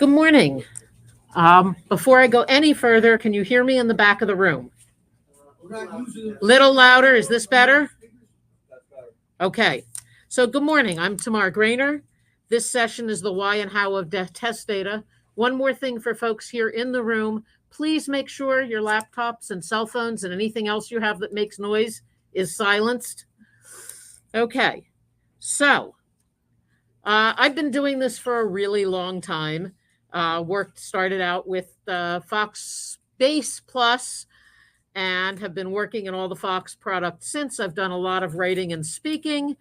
Good morning. Before I go any further, can you hear me in the back of the room? Little louder. Is this better? Okay. So good morning. I'm Tamar Grainer. This session is the why and how of test data. One more thing for folks here in the room. Please make sure your laptops and cell phones and anything else you have that makes noise is silenced. Okay. So I've been doing this for a really long time. Started out with Fox Base Plus and have been working in all the Fox products since. I've done a lot of writing and speaking,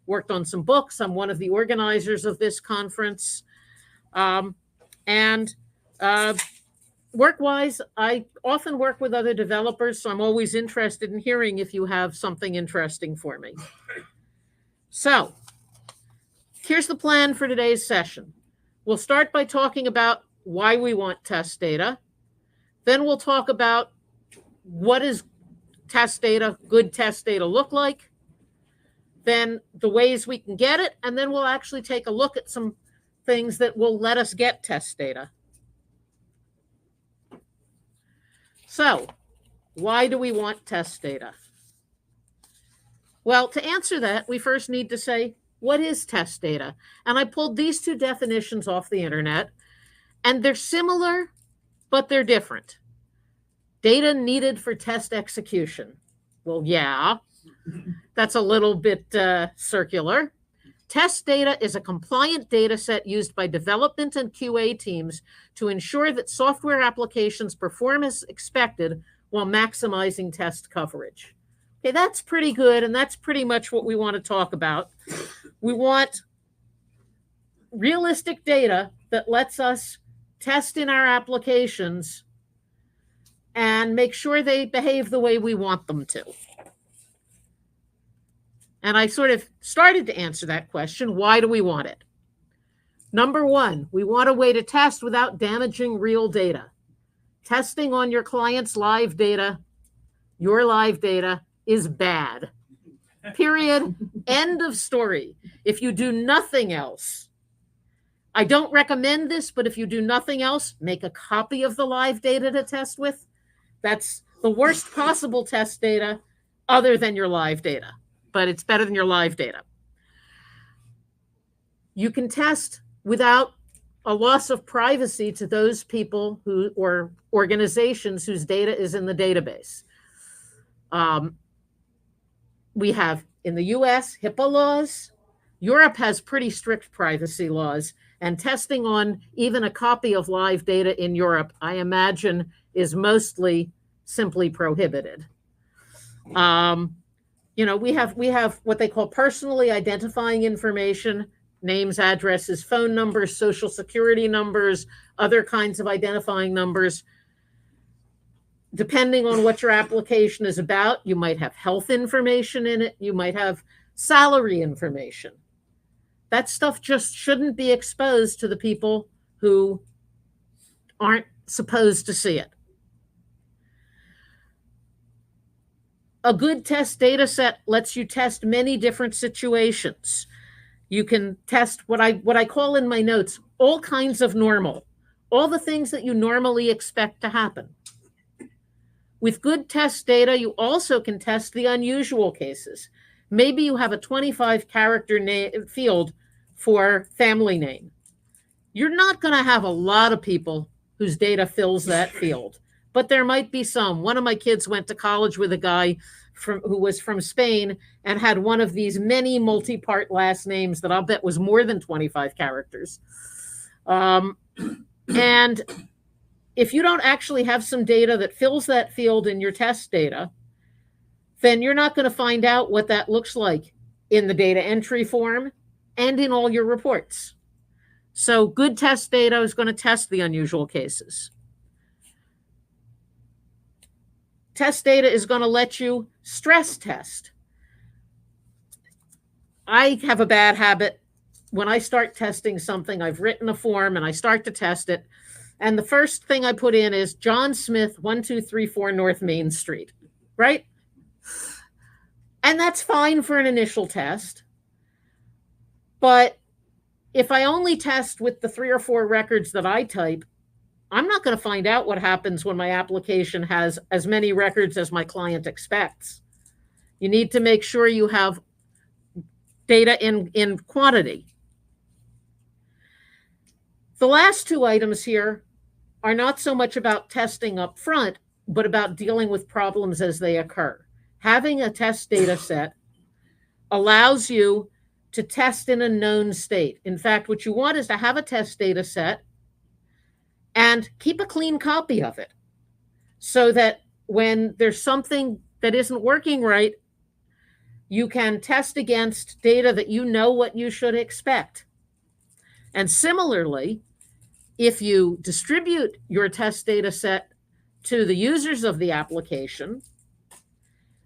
worked on some books. I'm one of the organizers of this conference. Work-wise, I often work with other developers, so I'm always interested in hearing if you have something interesting for me. So here's the plan for today's session. We'll start by talking about why we want test data. Then we'll talk about what is test data, good test data look like. Then the ways we can get it. And then we'll actually take a look at some things that will let us get test data. So why do we want test data? Well, to answer that, we first need to say, what is test data? And I pulled these two definitions off the internet, and they're similar, but they're different. Data needed for test execution. Well, yeah, that's a little bit circular. Test data is a compliant data set used by development and QA teams to ensure that software applications perform as expected while maximizing test coverage. Okay, that's pretty good, and that's pretty much what we want to talk about. We want realistic data that lets us test in our applications and make sure they behave the way we want them to. And I sort of started to answer that question. Why do we want it? Number one, we want a way to test without damaging real data. Testing on your client's live data, your live data, is bad. Period. End of story. If you do nothing else, I don't recommend this, but if you do nothing else, make a copy of the live data to test with. That's the worst possible test data other than your live data, but it's better than your live data. You can test without a loss of privacy to those people who or organizations whose data is in the database. We have in the US HIPAA laws. Europe has pretty strict privacy laws, and testing on even a copy of live data in Europe, I imagine, is mostly simply prohibited. We have what they call personally identifying information, names, addresses, phone numbers, social security numbers, other kinds of identifying numbers. Depending on what your application is about, you might have health information in it. You might have salary information. That stuff just shouldn't be exposed to the people who aren't supposed to see it. A good test data set lets you test many different situations. You can test what I call in my notes, all kinds of normal, all the things that you normally expect to happen. With good test data, you also can test the unusual cases. Maybe you have a 25-character field for family name. You're not going to have a lot of people whose data fills that field, but there might be some. One of my kids went to college with a guy who was from Spain and had one of these many multi-part last names that I'll bet was more than 25 characters. And if you don't actually have some data that fills that field in your test data, then you're not going to find out what that looks like in the data entry form and in all your reports. So good test data is going to test the unusual cases. Test data is going to let you stress test. I have a bad habit. When I start testing something, I've written a form and I start to test it. And the first thing I put in is John Smith, 1234 North Main Street, right? And that's fine for an initial test. But if I only test with the 3 or 4 records that I type, I'm not going to find out what happens when my application has as many records as my client expects. You need to make sure you have data in quantity. The last 2 items here are not so much about testing up front, but about dealing with problems as they occur. Having a test data set allows you to test in a known state. In fact, what you want is to have a test data set and keep a clean copy of it so that when there's something that isn't working right, you can test against data that you know what you should expect. And similarly, if you distribute your test data set to the users of the application,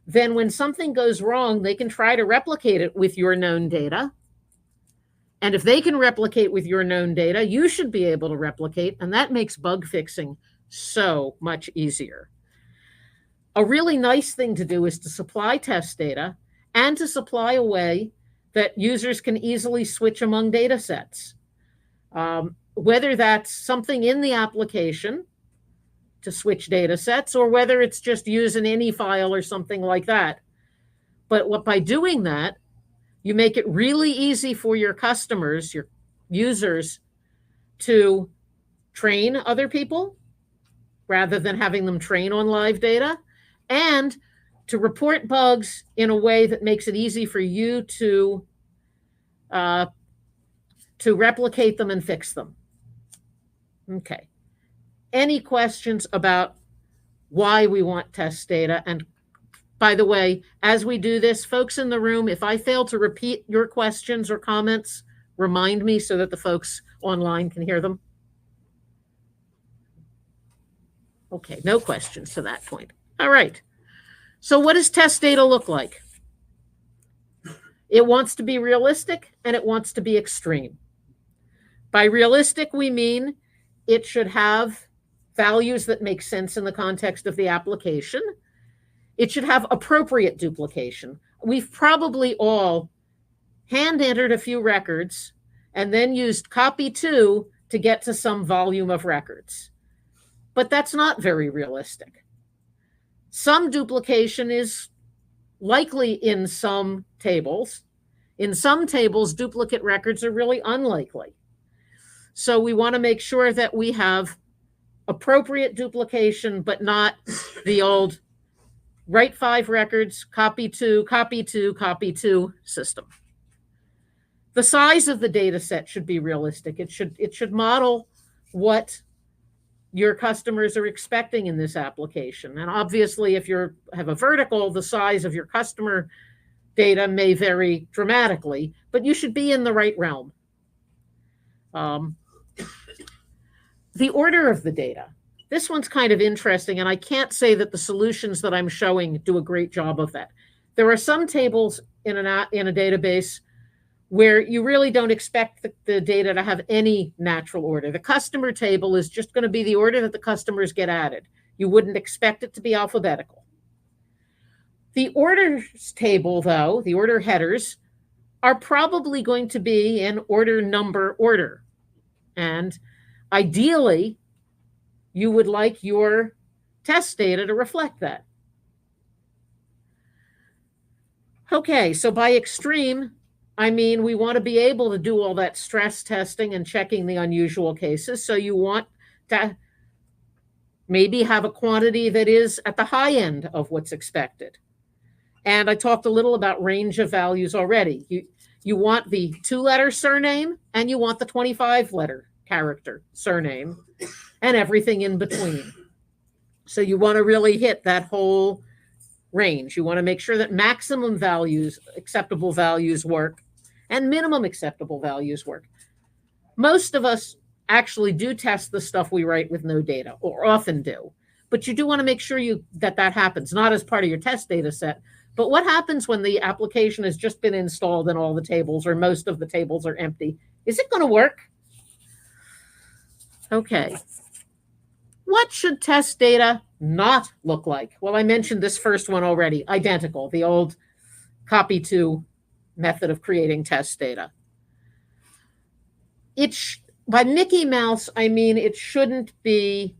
then when something goes wrong, they can try to replicate it with your known data. And if they can replicate with your known data, you should be able to replicate, and that makes bug fixing so much easier. A really nice thing to do is to supply test data and to supply a way that users can easily switch among data sets. Whether that's something in the application to switch data sets, or whether it's just use an ini file or something like that. But by doing that, you make it really easy for your customers, your users, to train other people rather than having them train on live data, and to report bugs in a way that makes it easy for you to replicate them and fix them. Okay. Any questions about why we want test data? And by the way, as we do this, folks in the room, if I fail to repeat your questions or comments, remind me so that the folks online can hear them. Okay, no questions to that point. All right. So what does test data look like? It wants to be realistic and it wants to be extreme. By realistic, we mean it should have values that make sense in the context of the application. It should have appropriate duplication. We've probably all hand entered a few records and then used copy to get to some volume of records. But that's not very realistic. Some duplication is likely in some tables. In some tables, duplicate records are really unlikely. So we want to make sure that we have appropriate duplication, but not the old write 5 records, copy 2, copy 2, copy 2 system. The size of the data set should be realistic. It should model what your customers are expecting in this application. And obviously, if you have a vertical, the size of your customer data may vary dramatically, but you should be in the right realm. The order of the data. This one's kind of interesting, and I can't say that the solutions that I'm showing do a great job of that. There are some tables in a database where you really don't expect the data to have any natural order. The customer table is just going to be the order that the customers get added. You wouldn't expect it to be alphabetical. The orders table, though, the order headers, are probably going to be in order, number, order. And ideally, you would like your test data to reflect that. Okay, so by extreme, I mean we want to be able to do all that stress testing and checking the unusual cases. So you want to maybe have a quantity that is at the high end of what's expected. And I talked a little about range of values already. You want the 2-letter surname and you want the 25-letter character surname and everything in between. So you want to really hit that whole range. You want to make sure that maximum values, acceptable values work, and minimum acceptable values work. Most of us actually do test the stuff we write with no data, or often do. But you do want to make sure that happens, not as part of your test data set. But what happens when the application has just been installed and all the tables or most of the tables are empty? Is it going to work? Okay. What should test data not look like? Well, I mentioned this first one already, identical, the old copy to method of creating test data. by Mickey Mouse, I mean it shouldn't be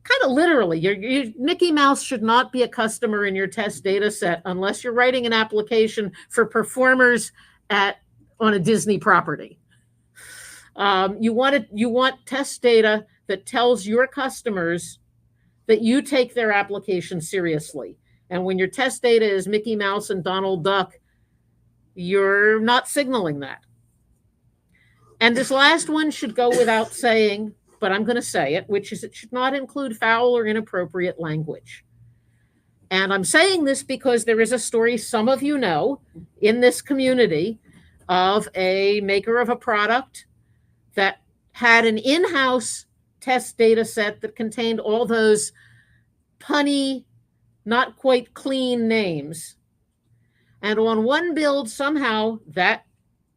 kind of literally. Mickey Mouse should not be a customer in your test data set unless you're writing an application for performers on a Disney property. You want test data that tells your customers that you take their application seriously. And when your test data is Mickey Mouse and Donald Duck, you're not signaling that. And this last one should go without saying, but I'm going to say it, which is it should not include foul or inappropriate language. And I'm saying this because there is a story some of you know in this community of a maker of a product that had an in-house test data set that contained all those punny, not quite clean names. And on one build, somehow that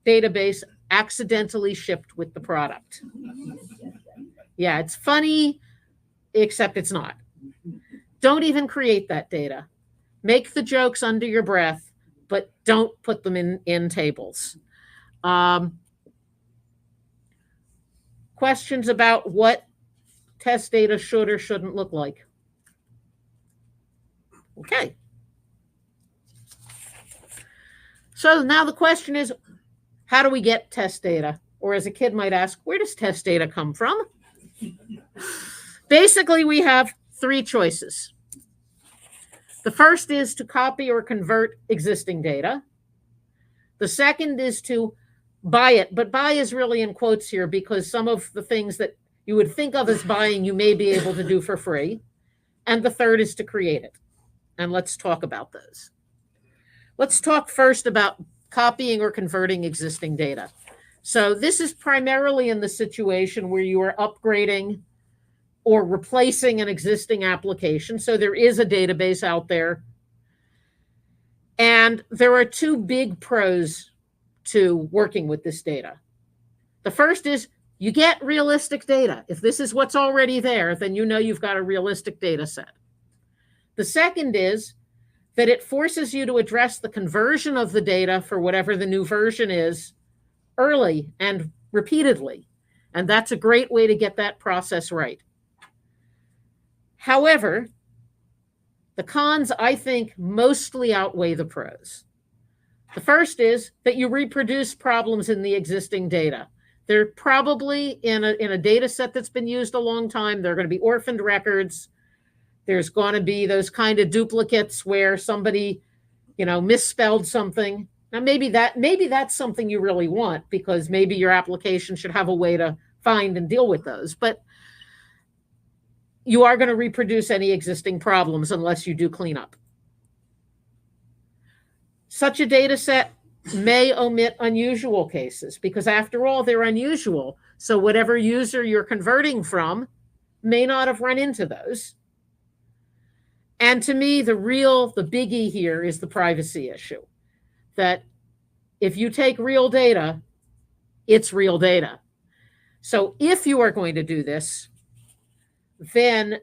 database accidentally shipped with the product. Yeah, it's funny, except it's not. Don't even create that data. Make the jokes under your breath, but don't put them in tables. Questions about what test data should or shouldn't look like? Okay. So now the question is, how do we get test data? Or as a kid might ask, where does test data come from? Basically, we have three choices. The first is to copy or convert existing data. The second is to buy it, but buy is really in quotes here because some of the things that you would think of as buying, you may be able to do for free. And the third is to create it. And let's talk about those. Let's talk first about copying or converting existing data. So this is primarily in the situation where you are upgrading or replacing an existing application. So there is a database out there. And there are two big pros to working with this data. The first is you get realistic data. If this is what's already there, then you know you've got a realistic data set. The second is that it forces you to address the conversion of the data for whatever the new version is early and repeatedly. And that's a great way to get that process right. However, the cons, I think, mostly outweigh the pros. The first is that you reproduce problems in the existing data. They're probably in a data set that's been used a long time. They're going to be orphaned records. There's going to be those kind of duplicates where somebody, misspelled something. Now, maybe that's something you really want because maybe your application should have a way to find and deal with those. But you are going to reproduce any existing problems unless you do cleanup. Such a data set may omit unusual cases because after all, they're unusual. So whatever user you're converting from may not have run into those. And to me, the biggie here is the privacy issue. That if you take real data, it's real data. So if you are going to do this, then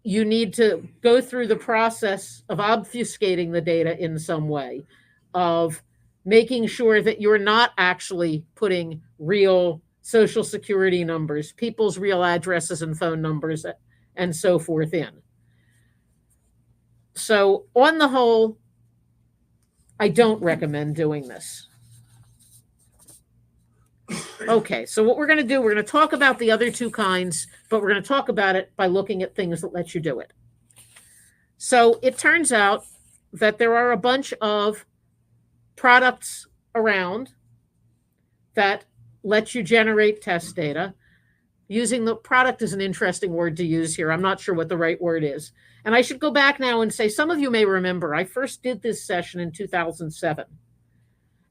you need to go through the process of obfuscating the data in some way, of making sure that you're not actually putting real social security numbers, people's real addresses and phone numbers, and so forth in. So on the whole, I don't recommend doing this. Okay, so what we're going to do, we're going to talk about the other two kinds, but we're going to talk about it by looking at things that let you do it. So it turns out that there are a bunch of products around that let you generate test data. Using the product is an interesting word to use here. I'm not sure what the right word is. And I should go back now and say, some of you may remember, I first did this session in 2007.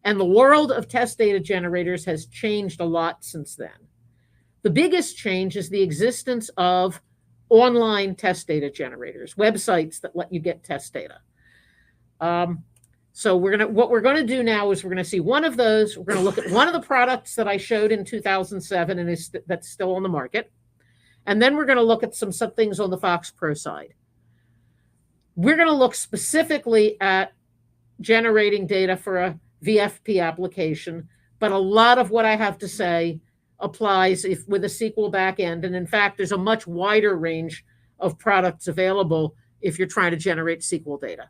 And the world of test data generators has changed a lot since then. The biggest change is the existence of online test data generators, websites that let you get test data. So what we're going to do now is we're going to see one of those. We're going to look at one of the products that I showed in 2007 and that's still on the market. And then we're going to look at some things on the Fox Pro side. We're going to look specifically at generating data for a VFP application, but a lot of what I have to say applies if with a SQL backend. And in fact, there's a much wider range of products available if you're trying to generate SQL data.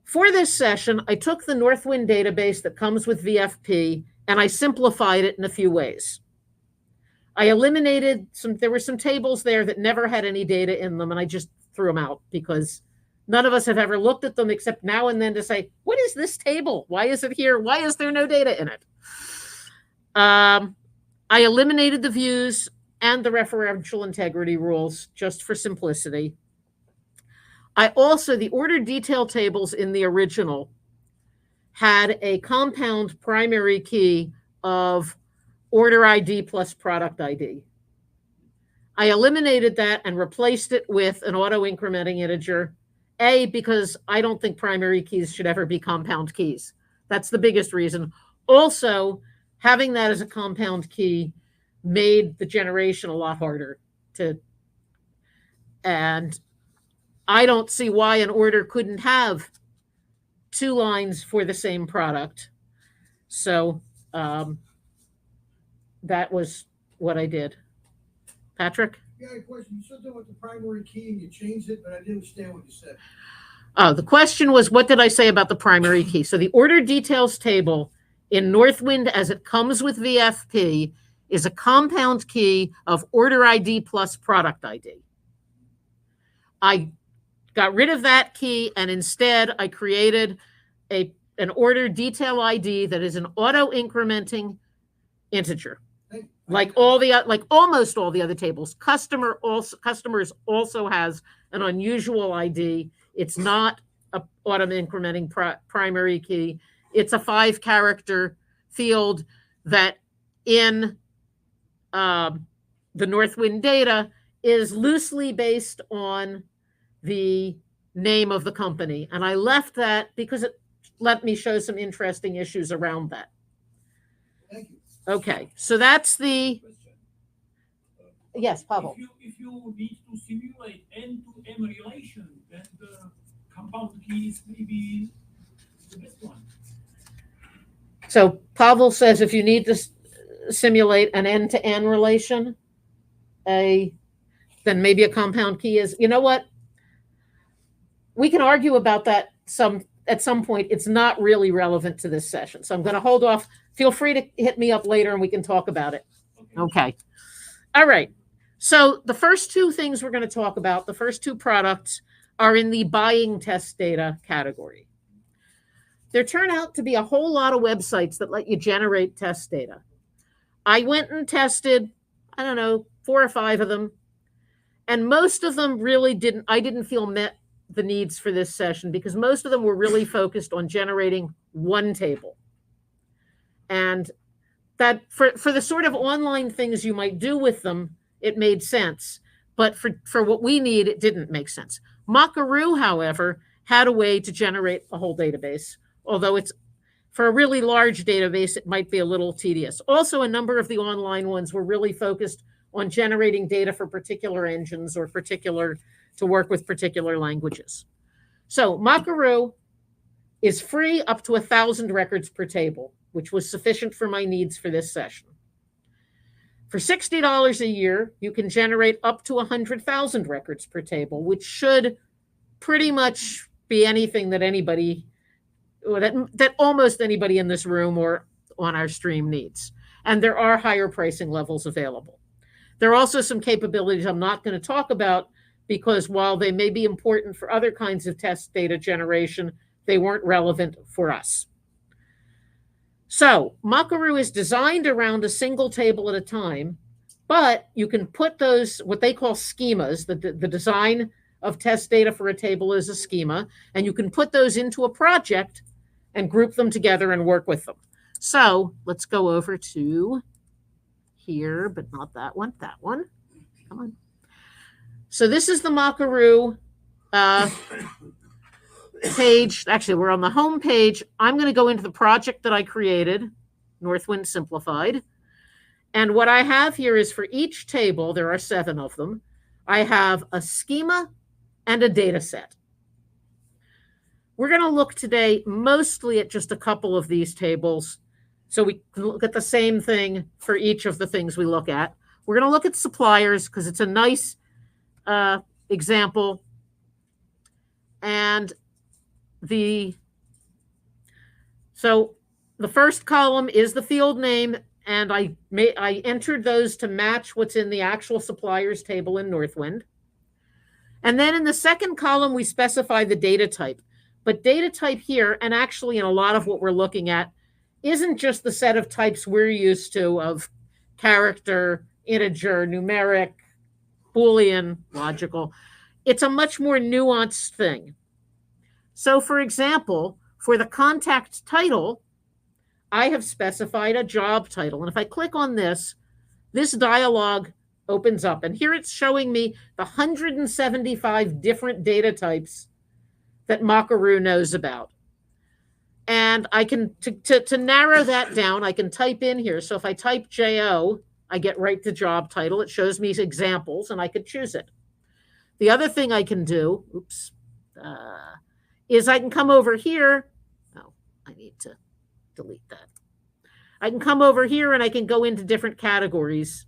For this session, I took the Northwind database that comes with VFP and I simplified it in a few ways. I eliminated there were some tables there that never had any data in them, and I just threw them out because none of us have ever looked at them except now and then to say, what is this table? Why is it here? Why is there no data in it? I eliminated the views and the referential integrity rules just for simplicity. I also, the order detail tables in the original had a compound primary key of order ID plus product ID. I eliminated that and replaced it with an auto-incrementing integer, because I don't think primary keys should ever be compound keys. That's the biggest reason. Also, having that as a compound key made the generation a lot harder and I don't see why an order couldn't have 2 lines for the same product. So that was what I did. Patrick? Yeah, I had a question. You said that with the primary key and you changed it, but I didn't understand what you said. Oh, the question was, what did I say about the primary key? So the order details table in Northwind as it comes with VFP is a compound key of order ID plus product ID. I got rid of that key and instead I created an order detail ID that is an auto-incrementing integer. Like almost all the other tables. Customers also has an unusual ID. It's not an auto-incrementing primary key. It's a 5-character field that in the Northwind data is loosely based on the name of the company. And I left that because it let me show some interesting issues around that. Thank you. Okay, so that's the... Yes, Pavel. If you need to simulate end-to-end relation, then the compound key is maybe the best one. So Pavel says if you need to simulate an end-to-end relation, then maybe a compound key is... You know what? We can argue about that at some point. It's not really relevant to this session. So I'm going to hold off. Feel free to hit me up later and we can talk about it. Okay. All right. So the first 2 things we're going to talk about, the first 2 products, are in the buying test data category. There turn out to be a whole lot of websites that let you generate test data. I went and tested, 4 or 5 of them. And most of them really I didn't feel met the needs for this session because most of them were really focused on generating 1 table. And that for the sort of online things you might do with them, it made sense. But for what we need, it didn't make sense. Mockaroo, however, had a way to generate a whole database, although it's for a really large database, it might be a little tedious. Also, a number of the online ones were really focused on generating data for particular engines or to work with particular languages. So Mockaroo is free up to 1,000 records per table, which was sufficient for my needs for this session. For $60 a year, you can generate up to 100,000 records per table, which should pretty much be anything that that almost anybody in this room or on our stream needs. And there are higher pricing levels available. There are also some capabilities I'm not going to talk about because while they may be important for other kinds of test data generation, they weren't relevant for us. So Mockaroo is designed around a single table at a time, but you can put those, what they call schemas, the design of test data for a table is a schema, and you can put those into a project and group them together and work with them. So let's go over to here, but not that one, that one. Come on. So this is the Mockaroo page. Actually, we're on the home page. I'm going to go into the project that I created, Northwind Simplified. And what I have here is for each table, there are 7 of them, I have a schema and a data set. We're going to look today mostly at just a couple of these tables. So we can look at the same thing for each of the things we look at. We're going to look at suppliers because it's a nice example. And so the first column is the field name, and I entered those to match what's in the actual suppliers table in Northwind. And then in the second column, we specify the data type. But data type here, and actually in a lot of what we're looking at, isn't just the set of types we're used to of character, integer, numeric, Boolean, logical. It's a much more nuanced thing. So for example, for the contact title, I have specified a job title. And if I click on this dialog opens up. And here it's showing me the 175 different data types that Makaru knows about. And I can, to narrow that down, I can type in here. So if I type JO, I get right to job title. It shows me examples and I could choose it. The other thing I can do, is I can come over here. Oh, I need to delete that. I can come over here and I can go into different categories.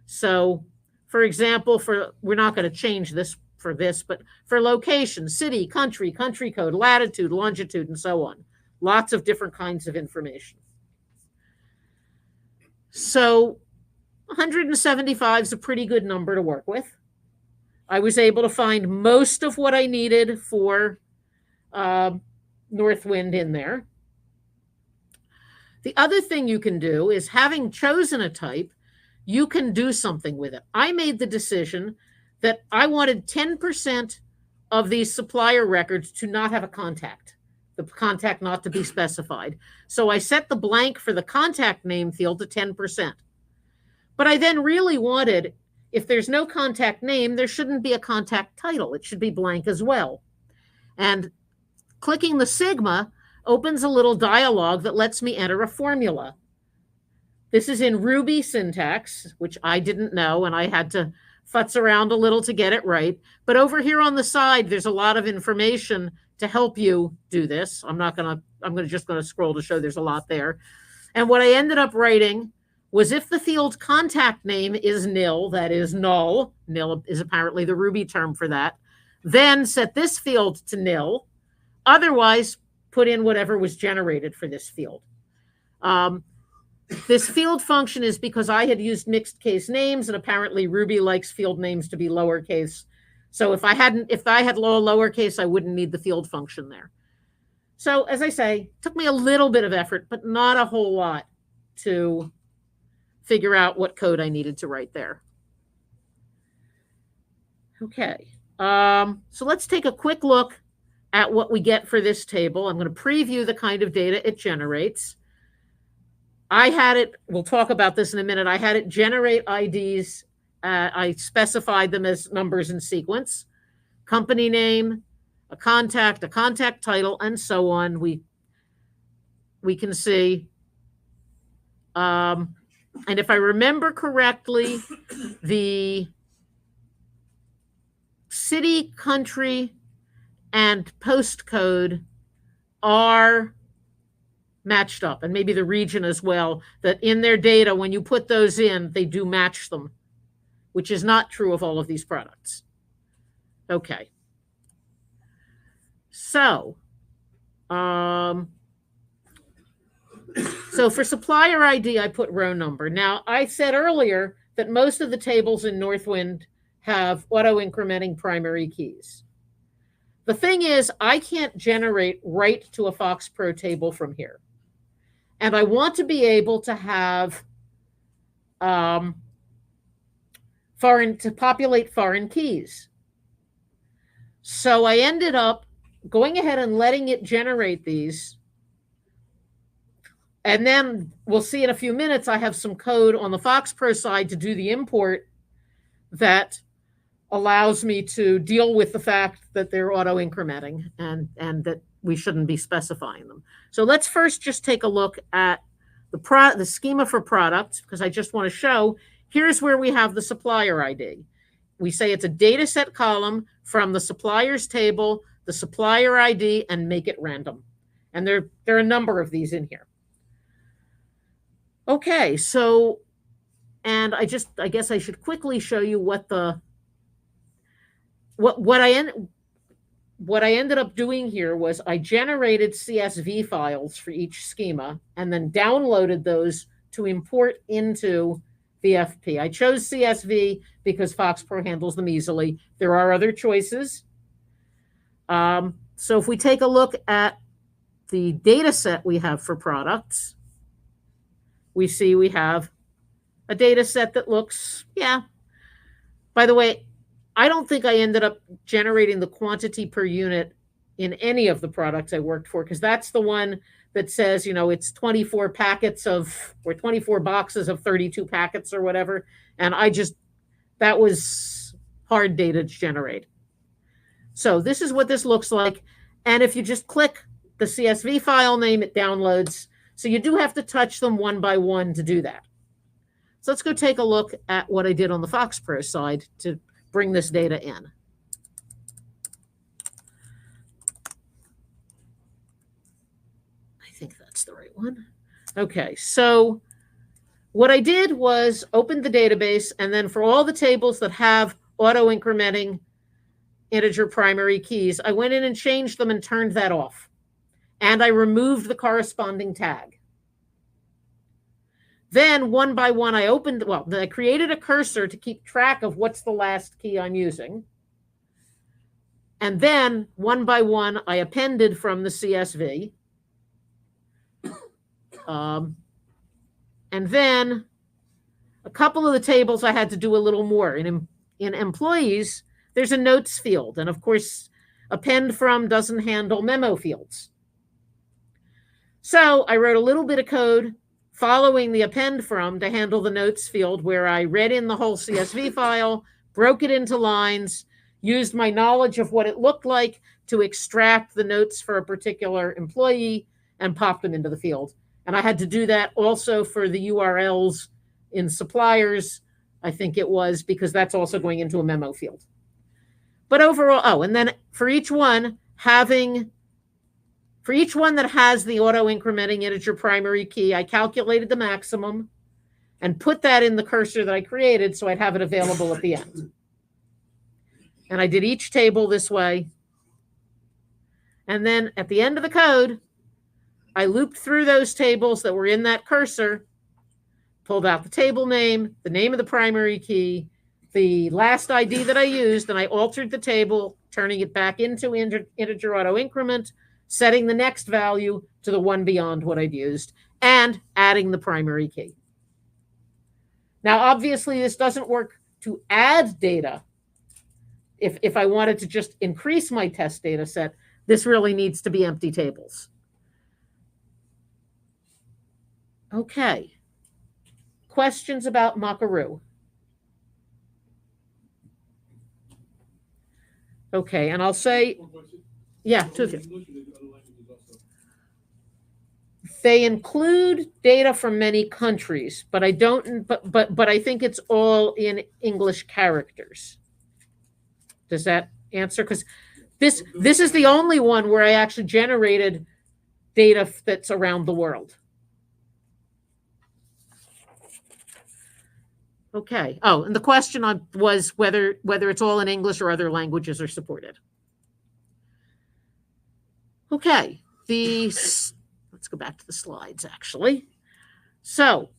So for example, we're not going to change this for this, but for location, city, country, country code, latitude, longitude, and so on. Lots of different kinds of information. So 175 is a pretty good number to work with. I was able to find most of what I needed for Northwind in there. The other thing you can do is, having chosen a type, you can do something with it. I made the decision that I wanted 10% of these supplier records to not have a contact, the contact not to be specified. So I set the blank for the contact name field to 10%. But I then really wanted, if there's no contact name, there shouldn't be a contact title. It should be blank as well. And clicking the sigma opens a little dialog that lets me enter a formula. This is in Ruby syntax, which I didn't know, and I had to futz around a little to get it right. But over here on the side, there's a lot of information to help you do this. I'm just gonna scroll to show there's a lot there. And what I ended up writing was, if the field contact name is nil, that is null, nil is apparently the Ruby term for that, then set this field to nil. Otherwise, put in whatever was generated for this field. This field function is because I had used mixed case names, and apparently Ruby likes field names to be lowercase. So if I had lowercase, I wouldn't need the field function there. So as I say, it took me a little bit of effort, but not a whole lot to figure out what code I needed to write there. Okay, so let's take a quick look at what we get for this table. I'm going to preview the kind of data it generates. I had it, we'll talk about this in a minute, I had it generate IDs. I specified them as numbers in sequence, company name, a contact title, and so on. We can see, and if I remember correctly, the city, country, and postcode are matched up, and maybe the region as well, that in their data, when you put those in, they do match them, which is not true of all of these products. Okay. So, so for supplier ID, I put row number. Now, I said earlier that most of the tables in Northwind have auto-incrementing primary keys. The thing is, I can't generate right to a FoxPro table from here. And I want to be able to have to populate foreign keys. So I ended up going ahead and letting it generate these. And then we'll see in a few minutes, I have some code on the FoxPro side to do the import that allows me to deal with the fact that they're auto-incrementing and that we shouldn't be specifying them. So let's first just take a look at the schema for product, because I just want to show, here's where we have the supplier ID. We say it's a data set column from the suppliers table the supplier ID, and make it random. And there are a number of these in here. Okay, so, and I guess I should quickly show you what I ended up doing here was I generated CSV files for each schema and then downloaded those to import into VFP. I chose CSV because FoxPro handles them easily. There are other choices. So if we take a look at the data set we have for products, we see we have a data set that looks, yeah. By the way, I don't think I ended up generating the quantity per unit in any of the products I worked for, because that's the one that says, it's 24 packets or 24 boxes of 32 packets or whatever. And that was hard data to generate. So this is what this looks like. And if you just click the CSV file name, it downloads. So you do have to touch them one by one to do that. So let's go take a look at what I did on the FoxPro side to bring this data in. I think that's the right one. Okay, so what I did was open the database, and then for all the tables that have auto-incrementing integer primary keys, I went in and changed them and turned that off. And I removed the corresponding tag. Then one by one, I created a cursor to keep track of what's the last key I'm using. And then one by one, I appended from the CSV. And then a couple of the tables I had to do a little more. In employees, there's a notes field. And of course, append from doesn't handle memo fields. So I wrote a little bit of code following the append from to handle the notes field, where I read in the whole CSV file, broke it into lines, used my knowledge of what it looked like to extract the notes for a particular employee and pop them into the field. And I had to do that also for the URLs in suppliers, I think it was, because that's also going into a memo field. But overall, and then for each one that has the auto-incrementing integer primary key, I calculated the maximum and put that in the cursor that I created so I'd have it available at the end. And I did each table this way. And then at the end of the code, I looped through those tables that were in that cursor, pulled out the table name, the name of the primary key, the last ID that I used, and I altered the table, turning it back into integer auto-increment, setting the next value to the one beyond what I'd used, and adding the primary key. Now, obviously, this doesn't work to add data. If I wanted to just increase my test data set, this really needs to be empty tables. Okay. Questions about Mockaroo? Okay, and I'll say, yeah, two of you. They include data from many countries, but I don't. But I think it's all in English characters. Does that answer? Because this is the only one where I actually generated data that's around the world. Okay. Oh, and the question was whether it's all in English or other languages are supported. Okay. Let's go back to the slides, actually. So,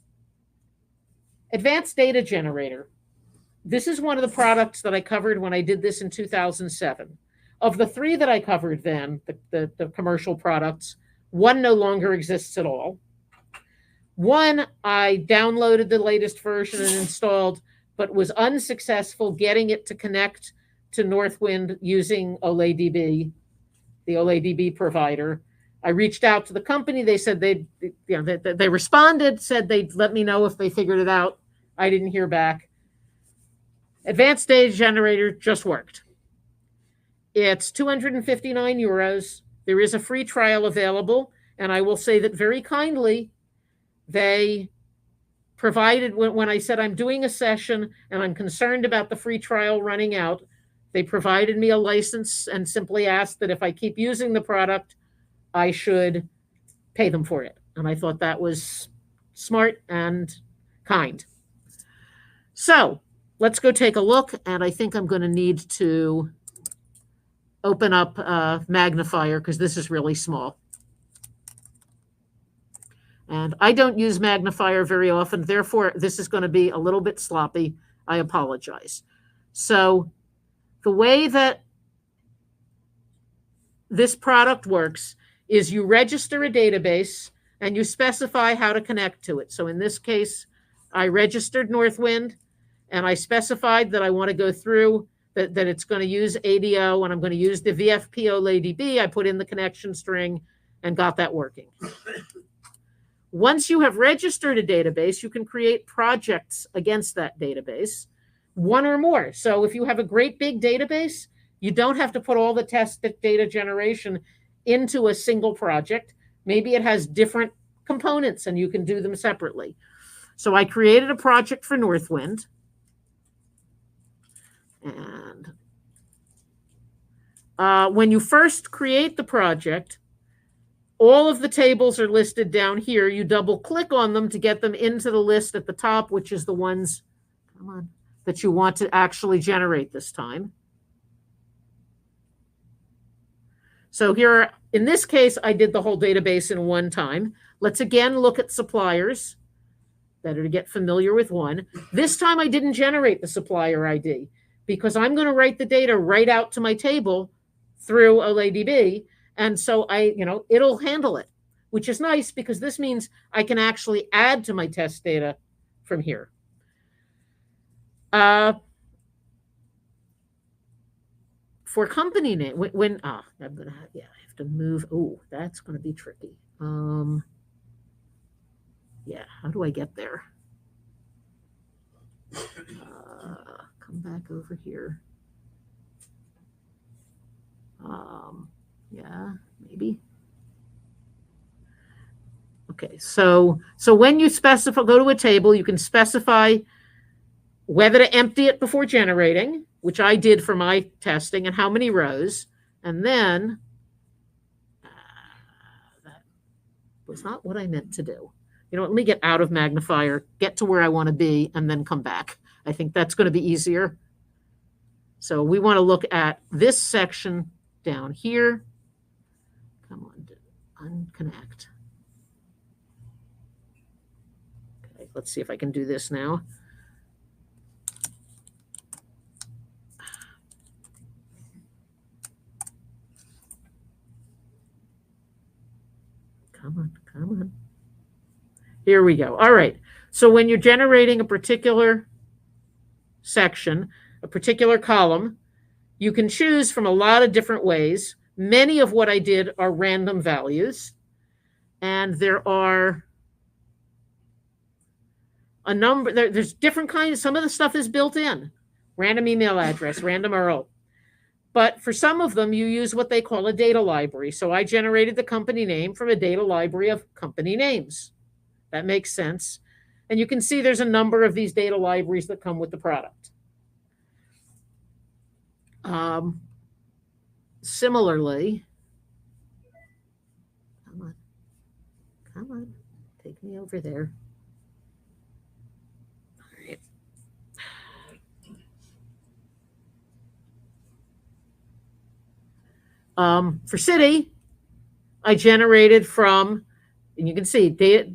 Advanced Data Generator. This is one of the products that I covered when I did this in 2007. Of the three that I covered then, the commercial products, one no longer exists at all. One, I downloaded the latest version and installed, but was unsuccessful getting it to connect to Northwind using OLEDB, the OLEDB provider. I reached out to the company. They said they responded, said they'd let me know if they figured it out. I didn't hear back. Advanced Data Generator just worked. It's 259 euros. There is a free trial available, and I will say that very kindly, they provided, when I said I'm doing a session and I'm concerned about the free trial running out, They provided me a license and simply asked that if I keep using the product, I should pay them for it. And I thought that was smart and kind. So let's go take a look. And I think I'm going to need to open up Magnifier because this is really small. And I don't use Magnifier very often. Therefore, this is going to be a little bit sloppy. I apologize. So the way that this product works is you register a database and you specify how to connect to it. So in this case, I registered Northwind and I specified that I want to go through that it's going to use ADO and I'm going to use the VFP OLADB. I put in the connection string and got that working. Once you have registered a database, you can create projects against that database, one or more. So if you have a great big database, you don't have to put all the test data generation into a single project. Maybe it has different components and you can do them separately. So I created a project for Northwind. And when you first create the project, all of the tables are listed down here. You double click on them to get them into the list at the top, which is the ones, come on, that you want to actually generate this time. So here, in this case, I did the whole database in one time. Let's again look at suppliers. Better to get familiar with one. This time I didn't generate the supplier ID because I'm going to write the data right out to my table through OLADB. And so it'll handle it, which is nice because this means I can actually add to my test data from here. For company name, I have to move. Oh, that's going to be tricky. Yeah, how do I get there? Come back over here. Yeah, maybe. Okay, so when you specify, go to a table, you can specify whether to empty it before generating, which I did for my testing, and how many rows. And then that was not what I meant to do. Let me get out of Magnifier, get to where I want to be, and then come back. I think that's going to be easier. So we want to look at this section down here. Come on, unconnect. Okay, let's see if I can do this now. Come on. Here we go. All right. So when you're generating a particular section, a particular column, you can choose from a lot of different ways. Many of what I did are random values. And there are a number, there's different kinds. Some of the stuff is built in. Random email address, random URL. But for some of them, you use what they call a data library. So I generated the company name from a data library of company names. That makes sense. And you can see there's a number of these data libraries that come with the product. Similarly, come on, take me over there. All right. For city, I generated from, and you can see data.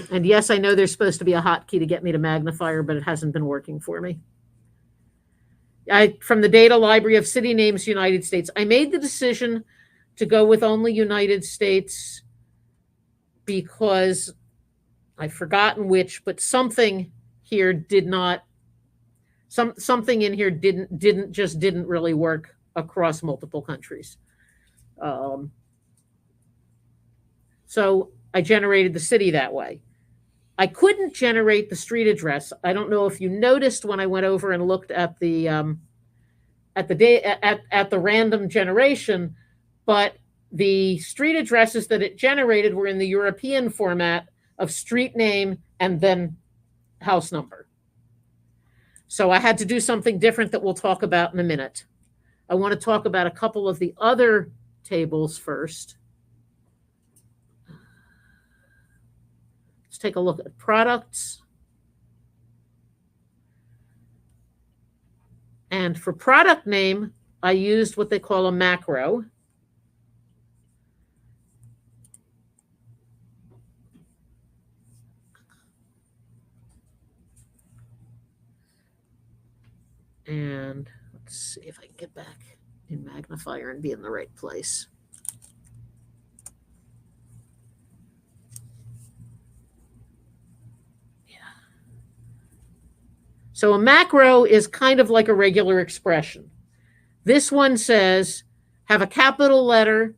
And yes, I know there's supposed to be a hotkey to get me to Magnifier, but it hasn't been working for me. From the data library of city names, United States. I made the decision to go with only United States because I've forgotten which, but something here did not. Something in here didn't really work across multiple countries. So I generated the city that way. I couldn't generate the street address. I don't know if you noticed when I went over and looked at the random generation, but the street addresses that it generated were in the European format of street name and then house number. So I had to do something different that we'll talk about in a minute. I want to talk about a couple of the other tables first. Let's take a look at products. And for product name, I used what they call a macro. And let's see if I can get back in magnifier and be in the right place. So a macro is kind of like a regular expression. This one says have a capital letter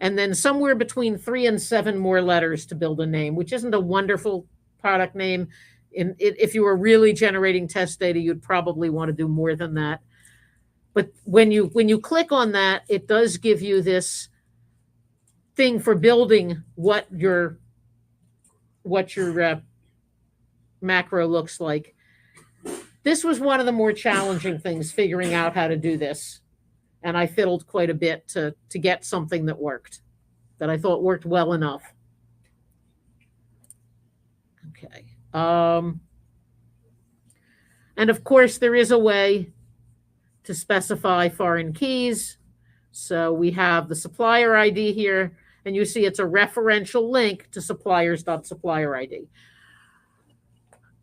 and then somewhere between 3 and 7 more letters to build a name, which isn't a wonderful product name. If you were really generating test data, you'd probably want to do more than that. But when you click on that, it does give you this thing for building what your macro looks like. This was one of the more challenging things, figuring out how to do this. And I fiddled quite a bit to get something that worked, that I thought worked well enough. Okay. And of course, there is a way to specify foreign keys. So we have the supplier ID here, and you see it's a referential link to suppliers.supplier ID.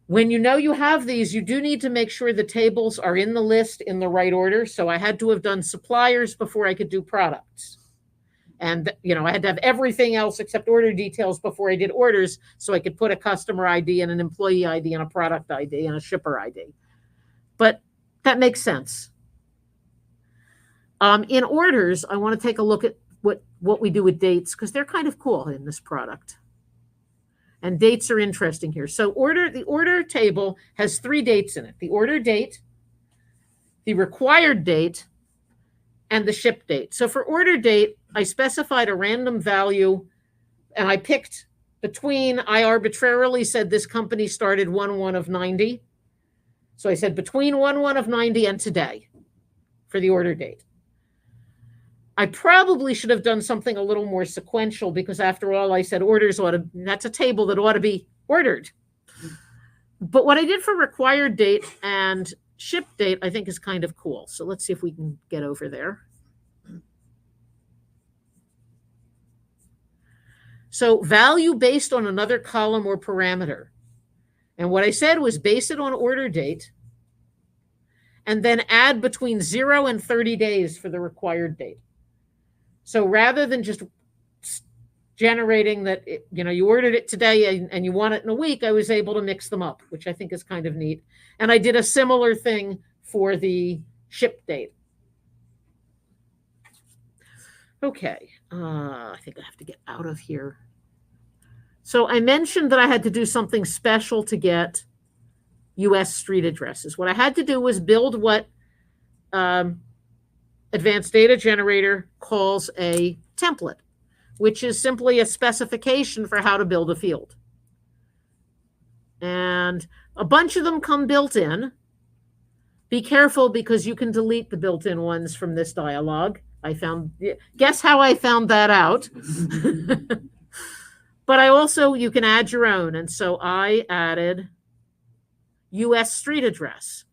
When you know you have these, you do need to make sure the tables are in the list in the right order. So I had to have done suppliers before I could do products. And, I had to have everything else except order details before I did orders, so I could put a customer ID and an employee ID and a product ID and a shipper ID. But that makes sense. In orders, I want to take a look at what we do with dates, because they're kind of cool in this product. And dates are interesting here. So the order table has 3 dates in it: the order date, the required date, and the ship date. So for order date, I specified a random value, and I picked I arbitrarily said this company started 1/1 of 90. So I said between 1/1 of 90 and today for the order date. I probably should have done something a little more sequential, because after all, I said that's a table that ought to be ordered. But what I did for required date and ship date, I think is kind of cool. So let's see if we can get over there. So value based on another column or parameter. And what I said was base it on order date and then add between 0 and 30 days for the required date. So rather than just generating that, you ordered it today and you want it in a week, I was able to mix them up, which I think is kind of neat. And I did a similar thing for the ship date. Okay, I think I have to get out of here. So I mentioned that I had to do something special to get US street addresses. What I had to do was build what Advanced Data Generator calls a template, which is simply a specification for how to build a field. And a bunch of them come built in. Be careful, because you can delete the built-in ones from this dialog. Guess how I found that out? But you can add your own. And so I added US street address.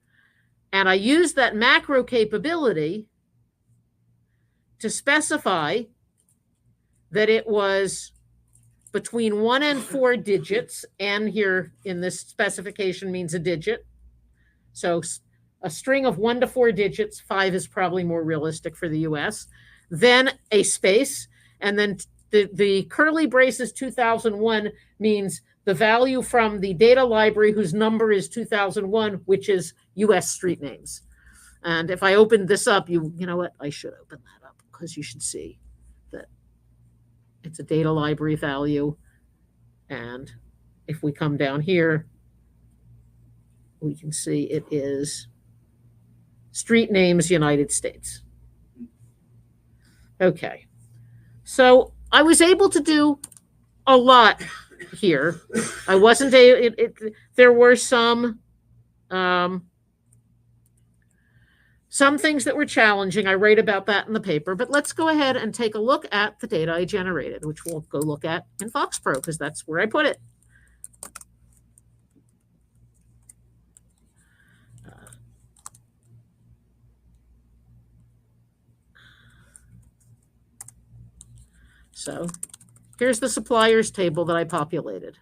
And I used that macro capability to specify that it was between 1 and 4 digits. And here in this specification means a digit. So a string of 1 to 4 digits, 5 is probably more realistic for the US. Then a space, and then the curly braces 2001 means the value from the data library whose number is 2001, which is US street names. And if I opened this up, you know what? I should open that up, because you should see that it's a data library value. And if we come down here, we can see it is street names, United States. Okay. So I was able to do a lot here. I wasn't there were some Some things that were challenging, I write about that in the paper, but let's go ahead and take a look at the data I generated, which we'll go look at in FoxPro because that's where I put it. So here's the suppliers table that I populated.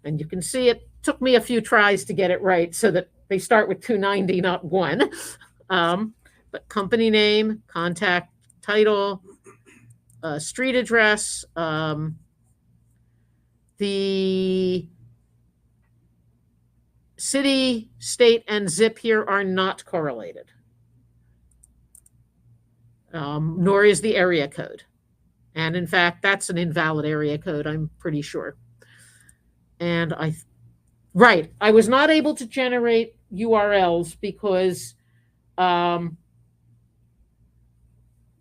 And you can see it took me a few tries to get it right so that they start with 290, not 1. But company name, contact title, street address, the city, state, and zip here are not correlated, nor is the area code. And in fact, that's an invalid area code, I'm pretty sure. And I was not able to generate URLs because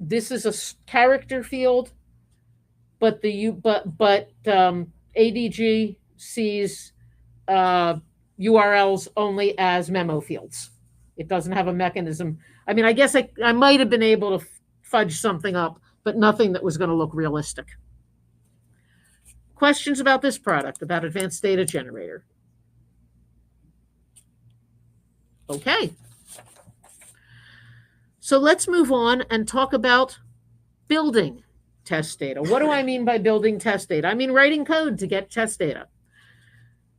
this is a character field, but ADG sees URLs only as memo fields. It doesn't have a mechanism. I mean, I guess I might have been able to fudge something up, but nothing that was going to look realistic. Questions about this product, about Advanced Data Generator? Okay. So let's move on and talk about building test data. What do I mean by building test data? I mean writing code to get test data.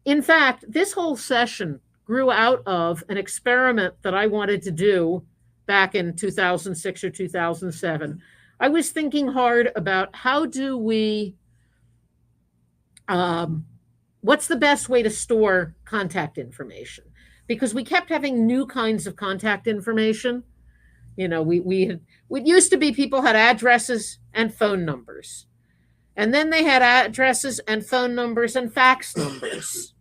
In fact, this whole session grew out of an experiment that I wanted to do back in 2006 or 2007. I was thinking hard about how do we, what's the best way to store contact information? Because we kept having new kinds of contact information. You know, it used to be people had addresses and phone numbers. And then they had addresses and phone numbers and fax numbers.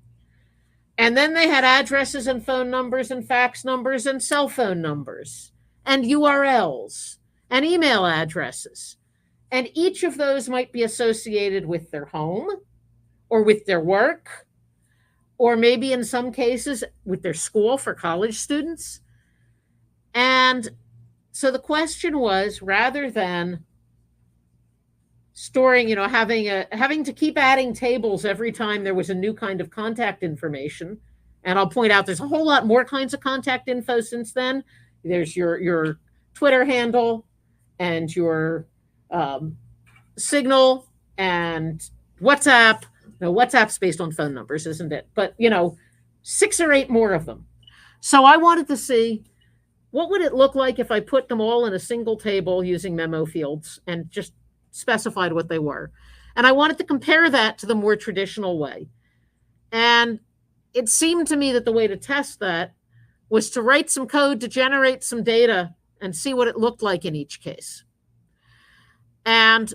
And then they had addresses and phone numbers and fax numbers and cell phone numbers and URLs and email addresses. And each of those might be associated with their home or with their work, or maybe in some cases with their school for college students. And so the question was, rather than storing, you know, having to keep adding tables every time there was a new kind of contact information, and I'll point out there's a whole lot more kinds of contact info since then. There's your Twitter handle and your Signal and WhatsApp. No, WhatsApp's based on phone numbers, isn't it? But, you know, 6 or 8 more of them. So I wanted to see what would it look like if I put them all in a single table using memo fields and just specified what they were. And I wanted to compare that to the more traditional way. And it seemed to me that the way to test that was to write some code to generate some data and see what it looked like in each case. And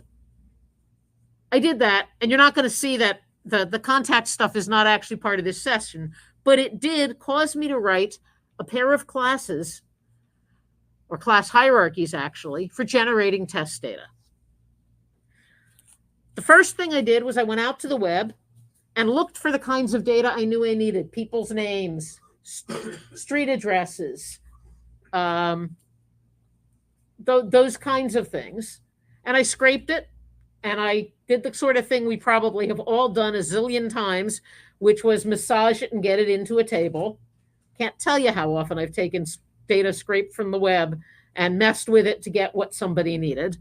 I did that, and you're not going to see that the contact stuff is not actually part of this session, but it did cause me to write a pair of classes, or class hierarchies actually, for generating test data. The first thing I did was I went out to the web and looked for the kinds of data I knew I needed: people's names, street addresses, those kinds of things. And I scraped it, and I did the sort of thing we probably have all done a zillion times, which was massage it and get it into a table. Can't tell you how often I've taken data scraped from the web and messed with it to get what somebody needed.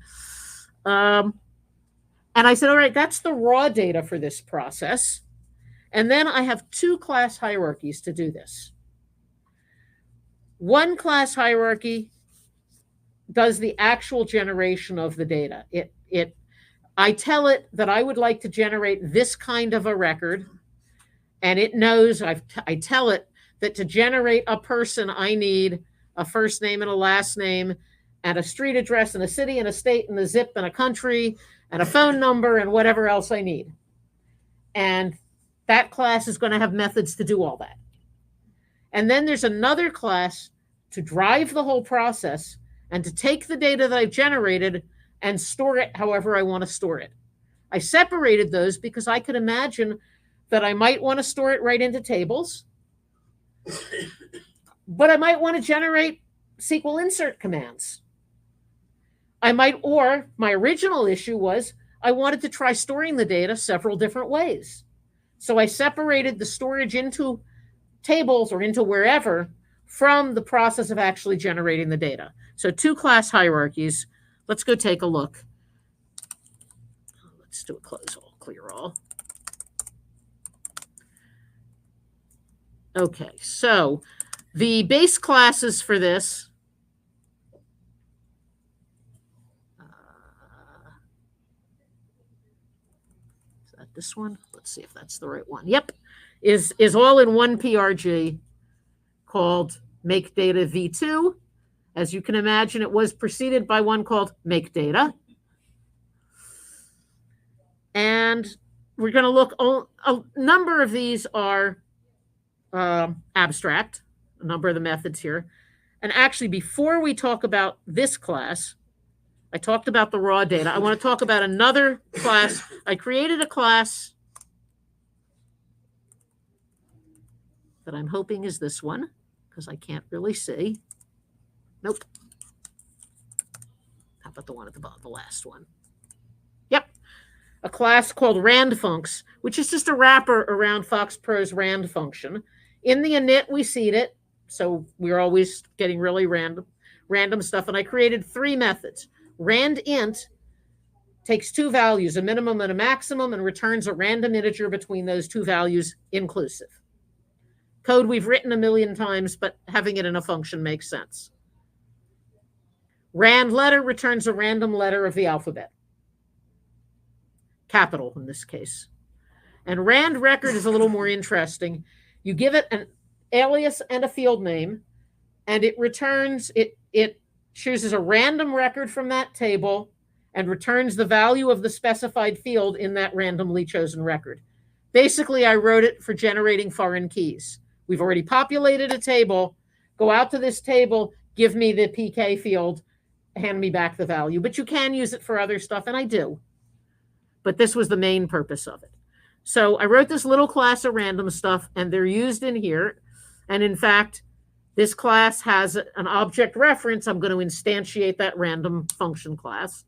And I said, all right, that's the raw data for this process. And then I have 2 class hierarchies to do this. One class hierarchy does the actual generation of the data. I tell it that I would like to generate this kind of a record, and it knows. I tell it that to generate a person, I need a first name and a last name and a street address and a city and a state and a zip and a country and a phone number and whatever else I need. And that class is going to have methods to do all that. And then there's another class to drive the whole process and to take the data that I've generated and store it however I want to store it. I separated those because I could imagine that I might want to store it right into tables, but I might want to generate SQL insert commands. Or my original issue was I wanted to try storing the data several different ways. So I separated the storage into tables or into wherever from the process of actually generating the data. So 2 class hierarchies. Let's go take a look. Let's do a close all, clear all. Okay, so the base classes for this, is that this one? Let's see if that's the right one. Yep, is all in one PRG called Make Data V2. As you can imagine, it was preceded by one called Make Data. And we're going to look, a number of these are abstract, a number of the methods here. And actually, before we talk about this class, I talked about the raw data. I want to talk about another class. I created a class that I'm hoping is this one, because I can't really see. Nope. How about the one at the bottom, the last one? Yep. A class called randfuncs, which is just a wrapper around FoxPro's rand function. In the init, we seed it, so we're always getting really random stuff. And I created 3 methods. Randint takes 2 values, a minimum and a maximum, and returns a random integer between those 2 values inclusive. Code we've written a million times, but having it in a function makes sense. Randletter returns a random letter of the alphabet. Capital in this case. And randrecord is a little more interesting. You give it an alias and a field name, and it returns, it chooses a random record from that table and returns the value of the specified field in that randomly chosen record. Basically, I wrote it for generating foreign keys. We've already populated a table. Go out to this table, give me the PK field, hand me back the value. But you can use it for other stuff, and I do. But this was the main purpose of it. So I wrote this little class of random stuff, and they're used in here. And in fact, this class has an object reference. I'm going to instantiate that random function class.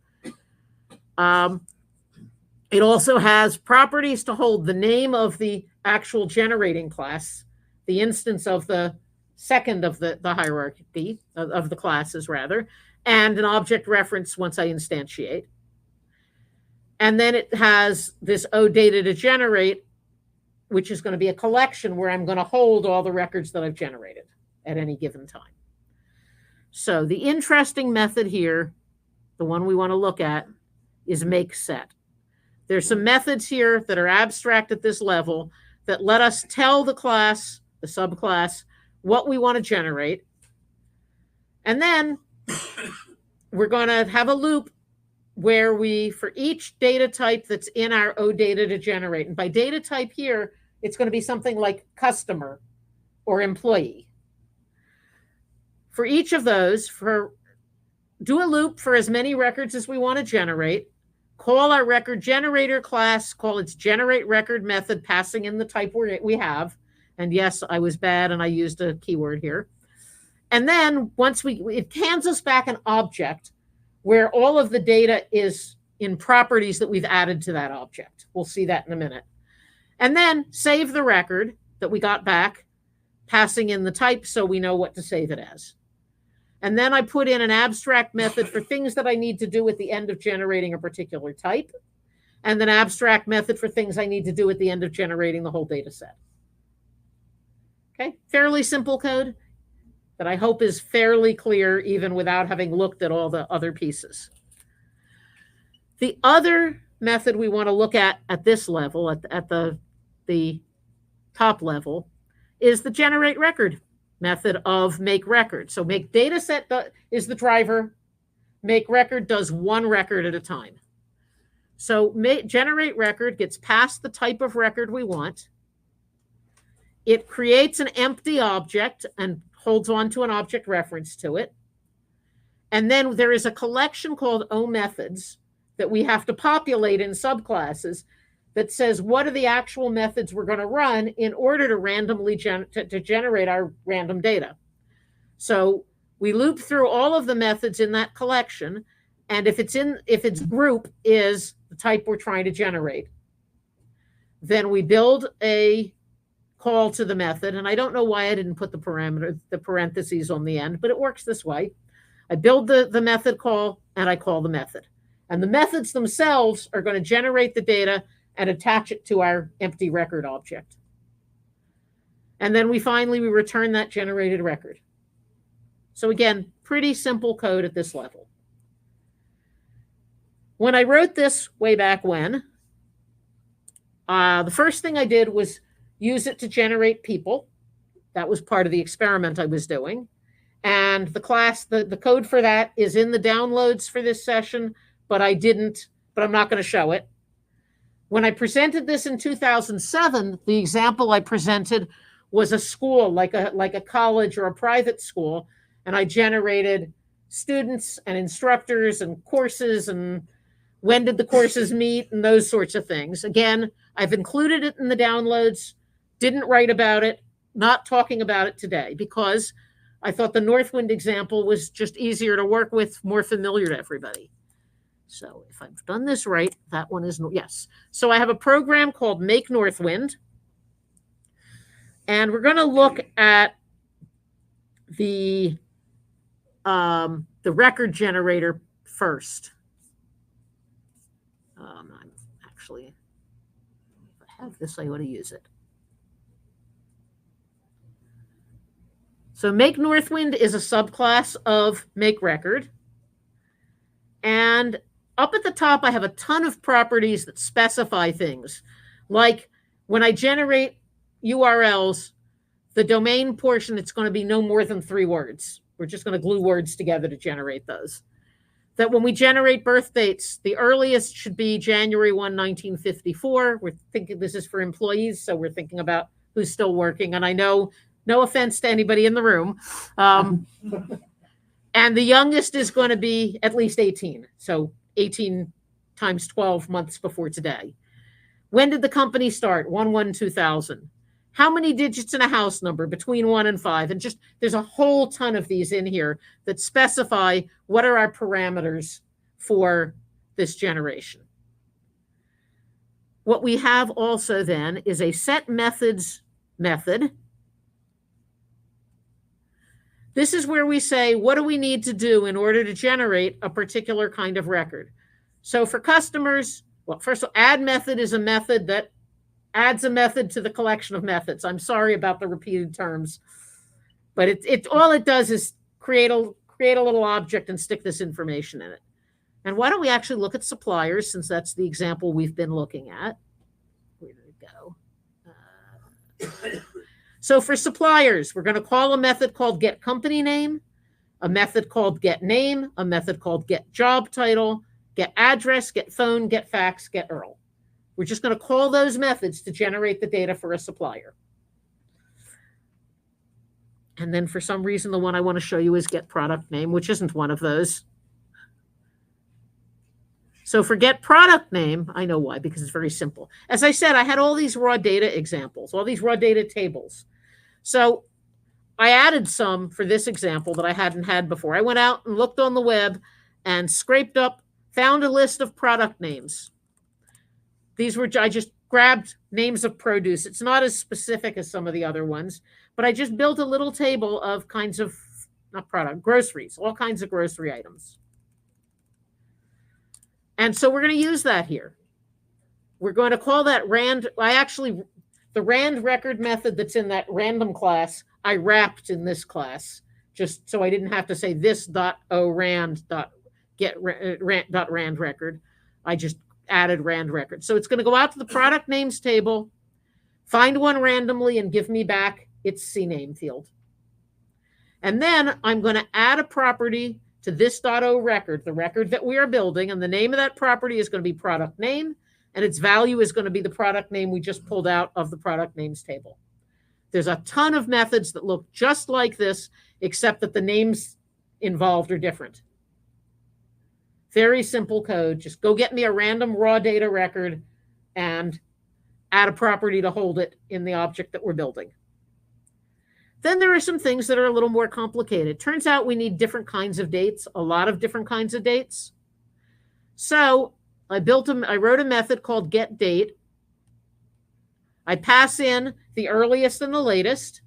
It also has properties to hold the name of the actual generating class, the instance of the second of the hierarchy of the classes, rather, and an object reference once I instantiate. And then it has this OData to generate, which is going to be a collection where I'm going to hold all the records that I've generated at any given time. So the interesting method here, the one we want to look at, is make set. There's some methods here that are abstract at this level that let us tell the class, the subclass, what we want to generate. And then we're going to have a loop where we, for each data type that's in our OData to generate, and by data type here, it's going to be something like customer or employee. For each of those, do a loop for as many records as we want to generate, call our record generator class, call its generate record method, passing in the type we have. And yes, I was bad and I used a keyword here. And then once it hands us back an object where all of the data is in properties that we've added to that object. We'll see that in a minute. And then save the record that we got back, passing in the type so we know what to save it as. And then I put in an abstract method for things that I need to do at the end of generating a particular type, and an abstract method for things I need to do at the end of generating the whole data set. Okay, fairly simple code that I hope is fairly clear even without having looked at all the other pieces. The other method we want to look at this level, at the top level, is the generate record method of make record. So make data set is the driver. Make record does one record at a time. So generate record gets past the type of record we want. It creates an empty object and holds on to an object reference to it. And then there is a collection called OMethods that we have to populate in subclasses that says what are the actual methods we're going to run in order to randomly to generate our random data. So We loop through all of the methods in that collection, and if its group is the type we're trying to generate, then we build a call to the method. And I don't know why I didn't put the parentheses on the end, but it works this way. I build the method call and I call the method. And the methods themselves are going to generate the data and attach it to our empty record object. And then we return that generated record. So again, pretty simple code at this level. When I wrote this way back when, the first thing I did was use it to generate people. That was part of the experiment I was doing. And the code for that is in the downloads for this session, but I'm not going to show it. When I presented this in 2007, the example I presented was a school, like a college or a private school, and I generated students and instructors and courses and when did the courses meet and those sorts of things. Again, I've included it in the downloads, didn't write about it, not talking about it today because I thought the Northwind example was just easier to work with, more familiar to everybody. So if I've done this right, that one is, yes. So I have a program called Make Northwind. And we're going to look at the record generator first. Actually, if I have this, I ought to use it. So Make Northwind is a subclass of Make Record. And up at the top, I have a ton of properties that specify things. Like when I generate URLs, the domain portion, it's going to be no more than 3 words. We're just going to glue words together to generate those. That when we generate birth dates, the earliest should be January 1, 1954. We're thinking this is for employees, so we're thinking about who's still working. And I know, no offense to anybody in the room, and the youngest is going to be at least 18. So 18 times 12 months before today. When did the company start? 1/1/2000. How many digits in a house number between 1 and 5? And just there's a whole ton of these in here that specify what are our parameters for this generation. What we have also then is a set methods method. This is where we say, what do we need to do in order to generate a particular kind of record? So for customers, well, first of all, add method is a method that adds a method to the collection of methods. I'm sorry about the repeated terms, but all it does is create a little object and stick this information in it. And why don't we actually look at suppliers, since that's the example we've been looking at. Where did it go? So for suppliers, we're going to call a method called get company name, a method called get name, a method called get job title, get address, get phone, get fax, get URL. We're just going to call those methods to generate the data for a supplier. And then for some reason, the one I want to show you is get product name, which isn't one of those. So for get product name, I know why, because it's very simple. As I said, I had all these raw data examples, all these raw data tables. So I added some for this example that I hadn't had before. I went out and looked on the web and scraped up, found a list of product names. I just grabbed names of produce. It's not as specific as some of the other ones, but I just built a little table of kinds of, groceries, all kinds of grocery items. And so we're going to use that here. We're going to call that the rand record method that's in that random class, I wrapped in this class, just so I didn't have to say this.orand.get.rand record. I just added rand record. So it's going to go out to the product names table, find one randomly, and give me back its CNAME field. And then I'm going to add a property to this.o record, the record that we are building, and the name of that property is going to be product name, and its value is going to be the product name we just pulled out of the product names table. There's a ton of methods that look just like this, except that the names involved are different. Very simple code. Just go get me a random raw data record and add a property to hold it in the object that we're building. Then there are some things that are a little more complicated. Turns out we need different kinds of dates, a lot of different kinds of dates. So I wrote a method called getDate. I pass in the earliest and the latest,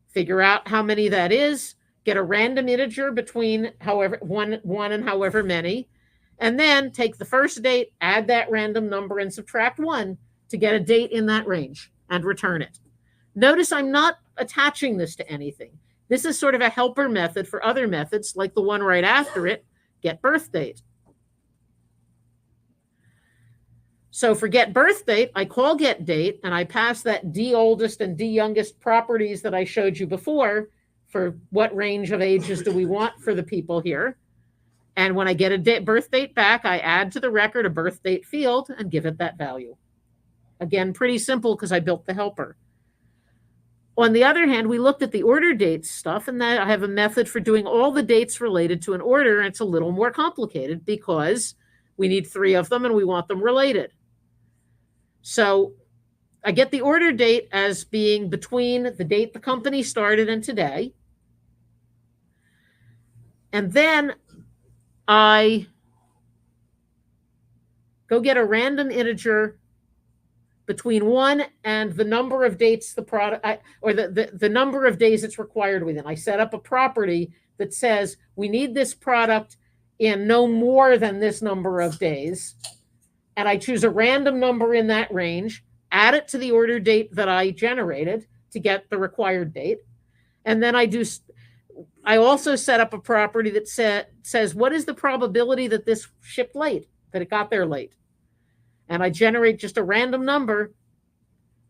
figure out how many that is, get a random integer between however one and however many, and then take the first date, add that random number, and subtract 1 to get a date in that range and return it. Notice I'm not attaching this to anything. This is sort of a helper method for other methods, like the one right after it, get birth date. So for get birth date, I call get date, and I pass that D oldest and D youngest properties that I showed you before for what range of ages do we want for the people here. And when I get a birth date back, I add to the record a birth date field and give it that value. Again, pretty simple because I built the helper. On the other hand, we looked at the order dates stuff, and that I have a method for doing all the dates related to an order. And it's a little more complicated because we need 3 of them and we want them related. So I get the order date as being between the date the company started and today. And then I go get a random integer between 1 and the number of dates the product, or the number of days it's required within. I set up a property that says we need this product in no more than this number of days. And I choose a random number in that range, add it to the order date that I generated to get the required date. And then I also set up a property that says, what is the probability that this shipped late, that it got there late? And I generate just a random number,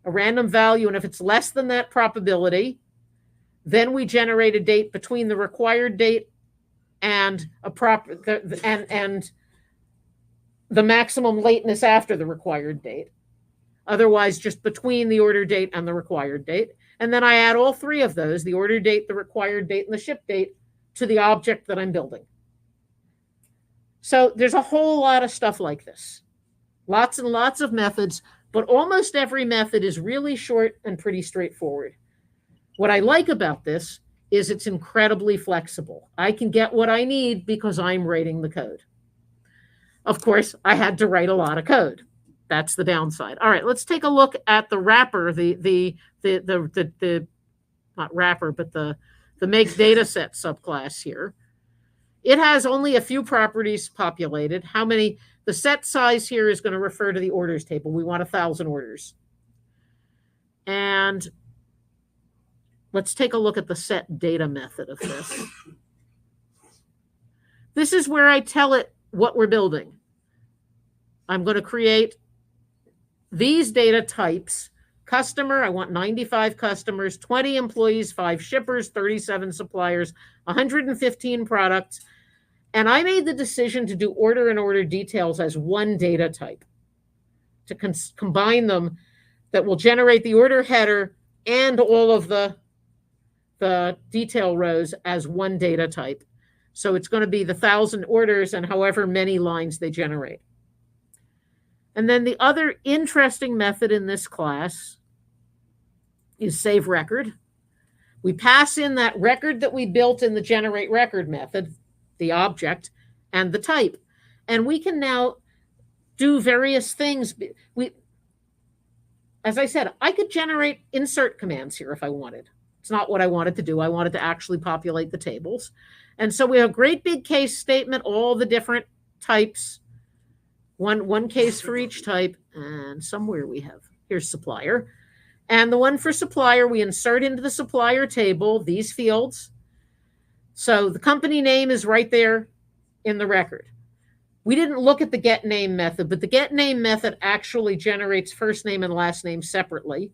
a random value. And if it's less than that probability, then we generate a date between the required date and the maximum lateness after the required date. Otherwise, just between the order date and the required date. And then I add all 3 of those, the order date, the required date, and the ship date, to the object that I'm building. So there's a whole lot of stuff like this. Lots and lots of methods, but almost every method is really short and pretty straightforward. What I like about this is it's incredibly flexible. I can get what I need because I'm writing the code. Of course, I had to write a lot of code. That's the downside. All right, let's take a look at the wrapper, the not wrapper, but the make data set subclass here. It has only a few properties populated. How many? The set size here is going to refer to the orders table. We want 1,000 orders. And let's take a look at the set data method of this. This is where I tell it what we're building. I'm going to create these data types. Customer, I want 95 customers, 20 employees, 5 shippers, 37 suppliers, 115 products. And I made the decision to do order and order details as one data type, to combine them, that will generate the order header and all of the detail rows as one data type. So it's going to be the 1,000 orders and however many lines they generate. And then the other interesting method in this class is save record. We pass in that record that we built in the generate record method, the object, and the type. And we can now do various things. As I said, I could generate insert commands here if I wanted. It's not what I wanted to do. I wanted to actually populate the tables. And so we have a great big case statement, all the different types, one case for each type. And somewhere we have, here's supplier. And the one for supplier, we insert into the supplier table these fields. So the company name is right there in the record. We didn't look at the get name method, but the get name method actually generates first name and last name separately,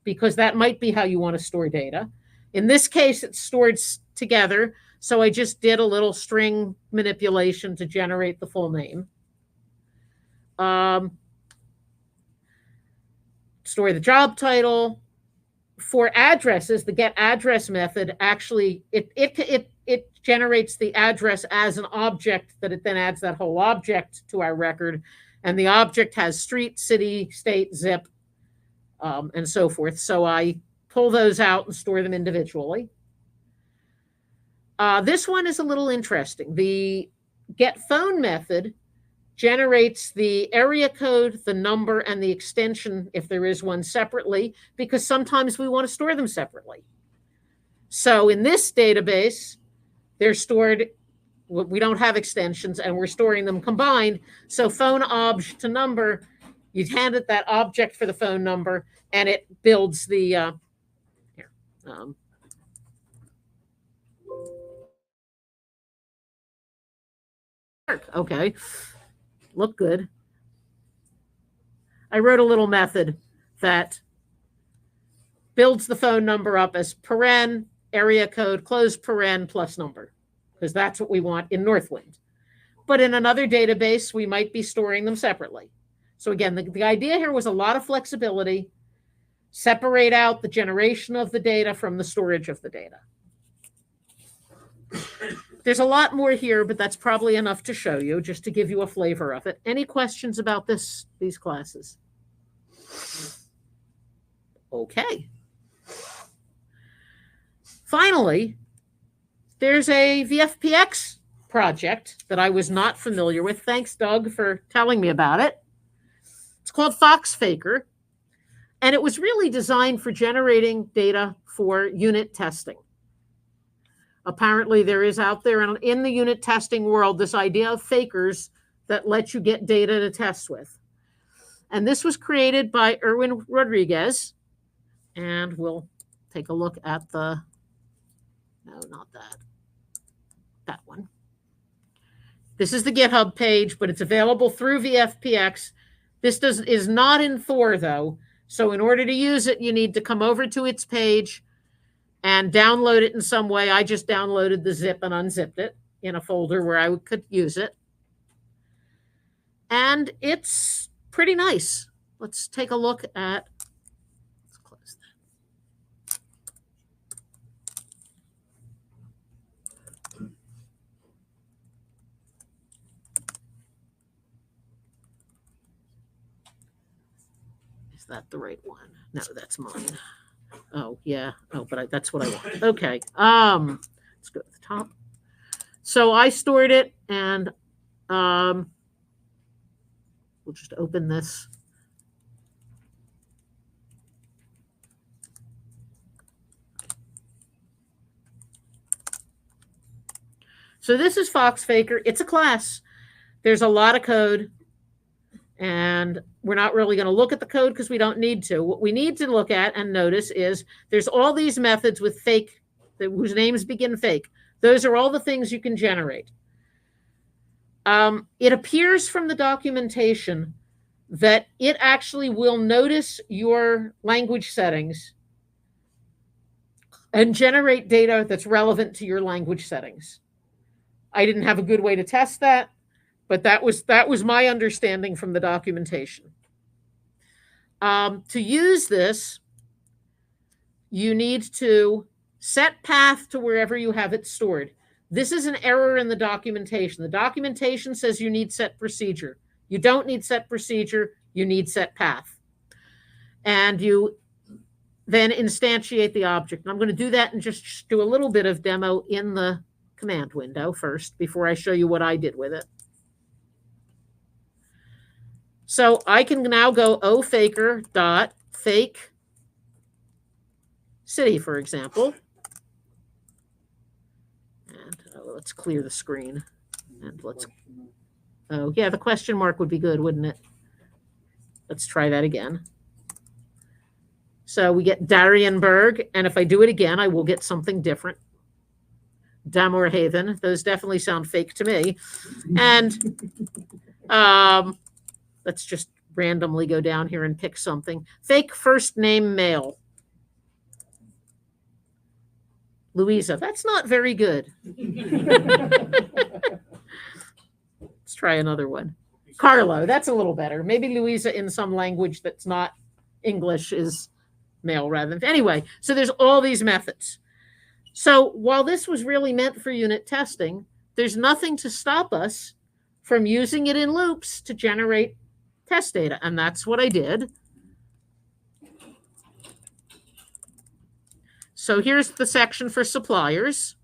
because that might be how you want to store data. In this case, it's stored together. So I just did a little string manipulation to generate the full name. Store the job title. For addresses, the get address method actually, it generates the address as an object that it then adds that whole object to our record. And the object has street, city, state, zip, and so forth. So I pull those out and store them individually. This one is a little interesting. The get phone method generates the area code, the number, and the extension, if there is one, separately, because sometimes we want to store them separately. So in this database, they're stored, we don't have extensions, and we're storing them combined. So phone obj to number, you'd hand it that object for the phone number, and it builds the, okay, look good. I wrote a little method that builds the phone number up as paren, area code, close paren, plus number, because that's what we want in Northwind. But in another database, we might be storing them separately. So again, the idea here was a lot of flexibility, separate out the generation of the data from the storage of the data. There's a lot more here, but that's probably enough to show you, just to give you a flavor of it. Any questions about these classes? Okay. Finally, there's a VFPX project that I was not familiar with. Thanks, Doug, for telling me about it. It's called FoxFaker, and it was really designed for generating data for unit testing. Apparently, there is out there in the unit testing world this idea of fakers that let you get data to test with. And this was created by Erwin Rodriguez. And we'll take a look at no, not that. That one. This is the GitHub page, but it's available through VFPX. This is not in Thor, though. So in order to use it, you need to come over to its page and download it in some way. I just downloaded the zip and unzipped it in a folder where I could use it. And it's pretty nice. Let's take a look at, let's close that. Is that the right one? No, that's mine. Oh, yeah. Oh, but that's what I want. Okay. Let's go to the top. So I stored it, and we'll just open this. So this is FoxFaker. It's a class. There's a lot of code, and we're not really going to look at the code because we don't need to. What we need to look at and notice is there's all these methods with fake, whose names begin fake. Those are all the things you can generate. It appears from the documentation that it actually will notice your language settings and generate data that's relevant to your language settings. I didn't have a good way to test that, but that was my understanding from the documentation. To use this, you need to set path to wherever you have it stored. This is an error in the documentation. The documentation says you need set procedure. You don't need set procedure, you need set path. And you then instantiate the object. And I'm going to do that and just do a little bit of demo in the command window first before I show you what I did with it. So I can now go ofaker.fake city, for example. And let's clear the screen. And let's, oh yeah, the question mark would be good, wouldn't it? Let's try that again. So we get Darrienberg, and if I do it again, I will get something different. Damorhaven, those definitely sound fake to me. And let's just randomly go down here and pick something. Fake first name male. Louisa, that's not very good. Let's try another one. Carlo, that's a little better. Maybe Louisa in some language that's not English is male rather than. Anyway, so there's all these methods. So while this was really meant for unit testing, there's nothing to stop us from using it in loops to generate test data. And that's what I did. So here's the section for suppliers.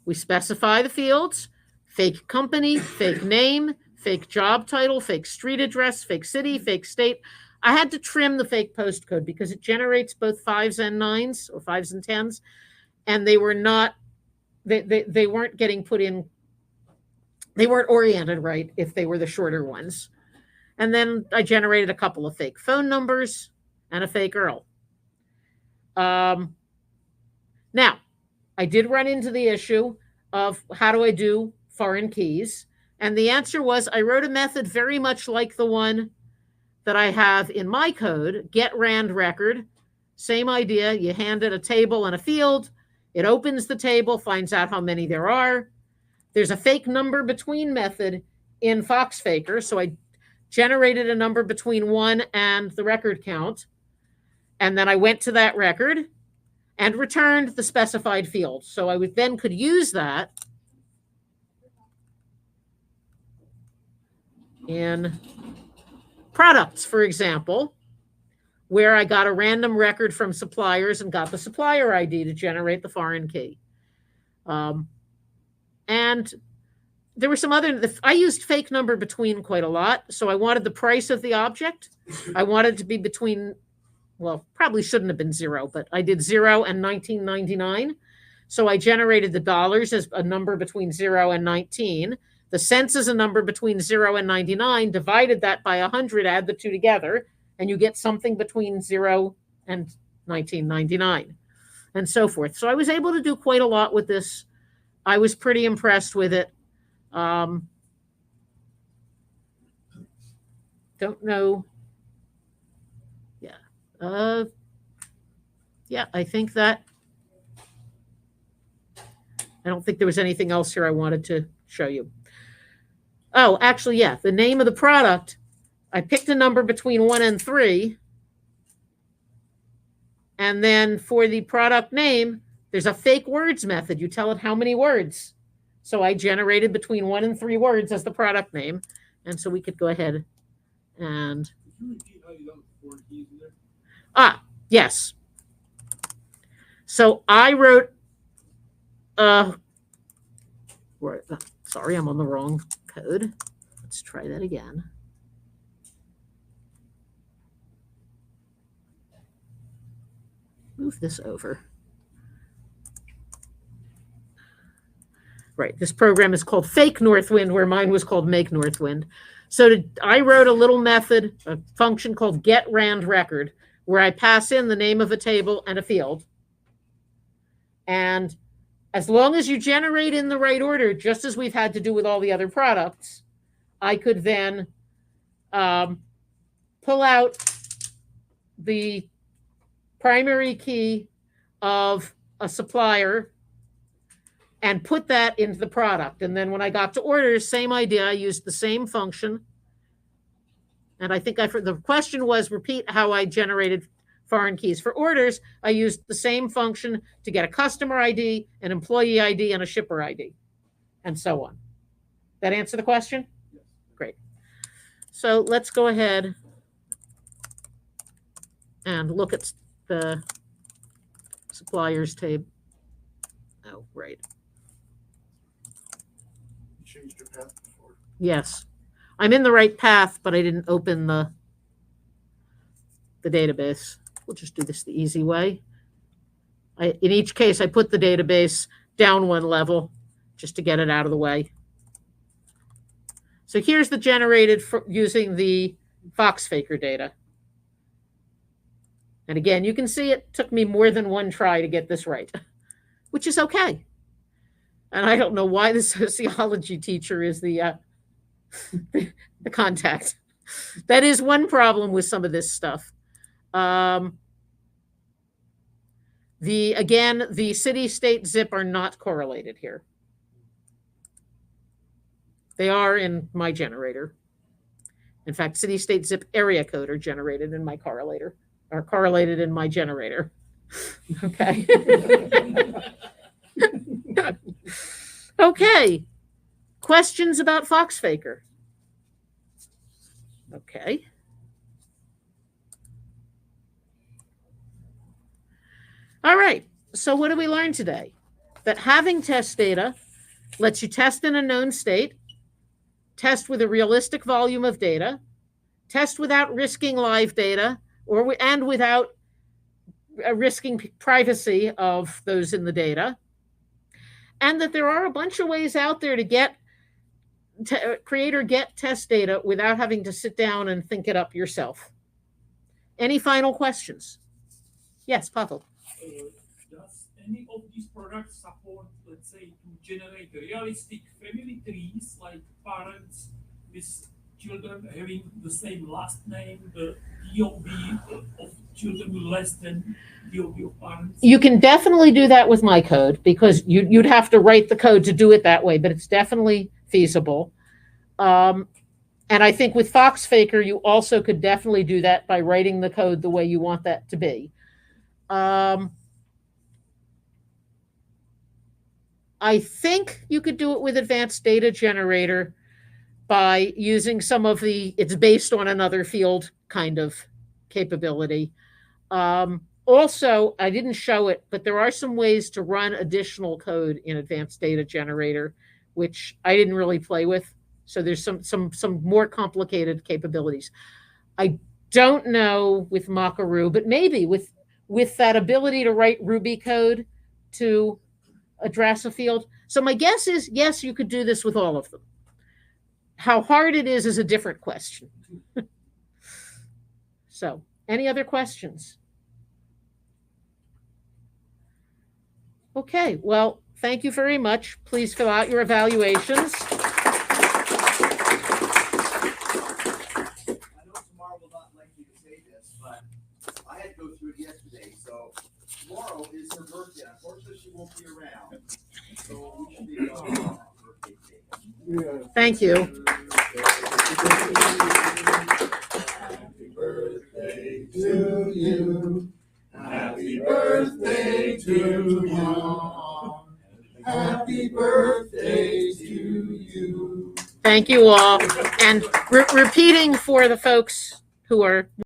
We specify the fields: fake company, fake name, fake job title, fake street address, fake city, fake state. I had to trim the fake postcode because it generates both 5s and 9s, or 5s and 10s, and they were not, they weren't getting put in, they weren't oriented right if they were the shorter ones. And then I generated a couple of fake phone numbers and a fake URL. Now, I did run into the issue of how do I do foreign keys? And the answer was I wrote a method very much like the one that I have in my code, get rand record. Same idea. You hand it a table and a field. It opens the table, finds out how many there are. There's a fake number between method in FoxFaker. So I generated a number between 1 and the record count. And then I went to that record and returned the specified field. So I then could use that in products, for example, where I got a random record from suppliers and got the supplier ID to generate the foreign key. And there were some other, I used fake number between quite a lot. So I wanted the price of the object. I wanted to be between, well, probably shouldn't have been 0, but I did 0 and 19.99. So I generated the dollars as a number between 0 and 19. The cents is a number between 0 and 99. Divided that by 100, add the two together, and you get something between 0 and 19.99, and so forth. So I was able to do quite a lot with this. I was pretty impressed with it. Don't know. Yeah, I think that, I don't think there was anything else here I wanted to show you. Oh, actually, yeah, the name of the product, I picked a number between 1 and 3. And then for the product name, there's a fake words method. You tell it how many words. So I generated between 1 and 3 words as the product name. And so we could go ahead and... Could you repeat how you got the 4 keys in there? Yes. So I wrote, sorry, I'm on the wrong code. Let's try that again. Move this over. Right, this program is called Fake Northwind, where mine was called Make Northwind. So I wrote a little method, a function called get rand record, where I pass in the name of a table and a field. And as long as you generate in the right order, just as we've had to do with all the other products, I could then pull out the primary key of a supplier and put that into the product. And then when I got to orders, same idea. I used the same function. And I think the question was repeat how I generated foreign keys. For orders, I used the same function to get a customer ID, an employee ID, and a shipper ID, and so on. That answer the question? Yes. Great. So let's go ahead and look at the suppliers table. Oh, right. You changed your path before. Yes. I'm in the right path, but I didn't open the database. We'll just do this the easy way. In each case, I put the database down 1 level just to get it out of the way. So here's the generated using the FoxFaker data. And again, you can see it took me more than 1 try to get this right, which is okay. And I don't know why the sociology teacher is the contact. That is one problem with some of this stuff. Again, the city, state, zip are not correlated here. They are in my generator. In fact, city, state, zip, area code are generated in my correlator, are correlated in my generator. Okay. Okay. Questions about FoxFaker? Okay. All right. So what did we learn today? That having test data lets you test in a known state, test with a realistic volume of data, test without risking live data, and without risking privacy of those in the data, and that there are a bunch of ways out there to create or get test data without having to sit down and think it up yourself. Any final questions? Yes, Pavel. Does any of these products support, let's say, to generate realistic family trees, like parents with children having the same last name, the DOB of children with less than DOB of parents? You can definitely do that with my code, because you'd have to write the code to do it that way, but it's definitely feasible. And I think with FoxFaker, you also could definitely do that by writing the code the way you want that to be. I think you could do it with Advanced Data Generator by using some of it's based on another field kind of capability. Also, I didn't show it, but there are some ways to run additional code in Advanced Data Generator, which I didn't really play with. So there's some more complicated capabilities. I don't know with Makaru, but maybe with that ability to write Ruby code to address a field. So my guess is, yes, you could do this with all of them. How hard it is a different question. So, any other questions? Okay, well, thank you very much. Please fill out your evaluations. I know tomorrow will not like you to say this, but I had to go through it yesterday. So tomorrow is her birthday. Unfortunately, she won't be around. So we should be on her birthday cake. Thank you. Happy birthday to you. Happy birthday to you. Happy birthday to you. Thank you all. And repeating for the folks who are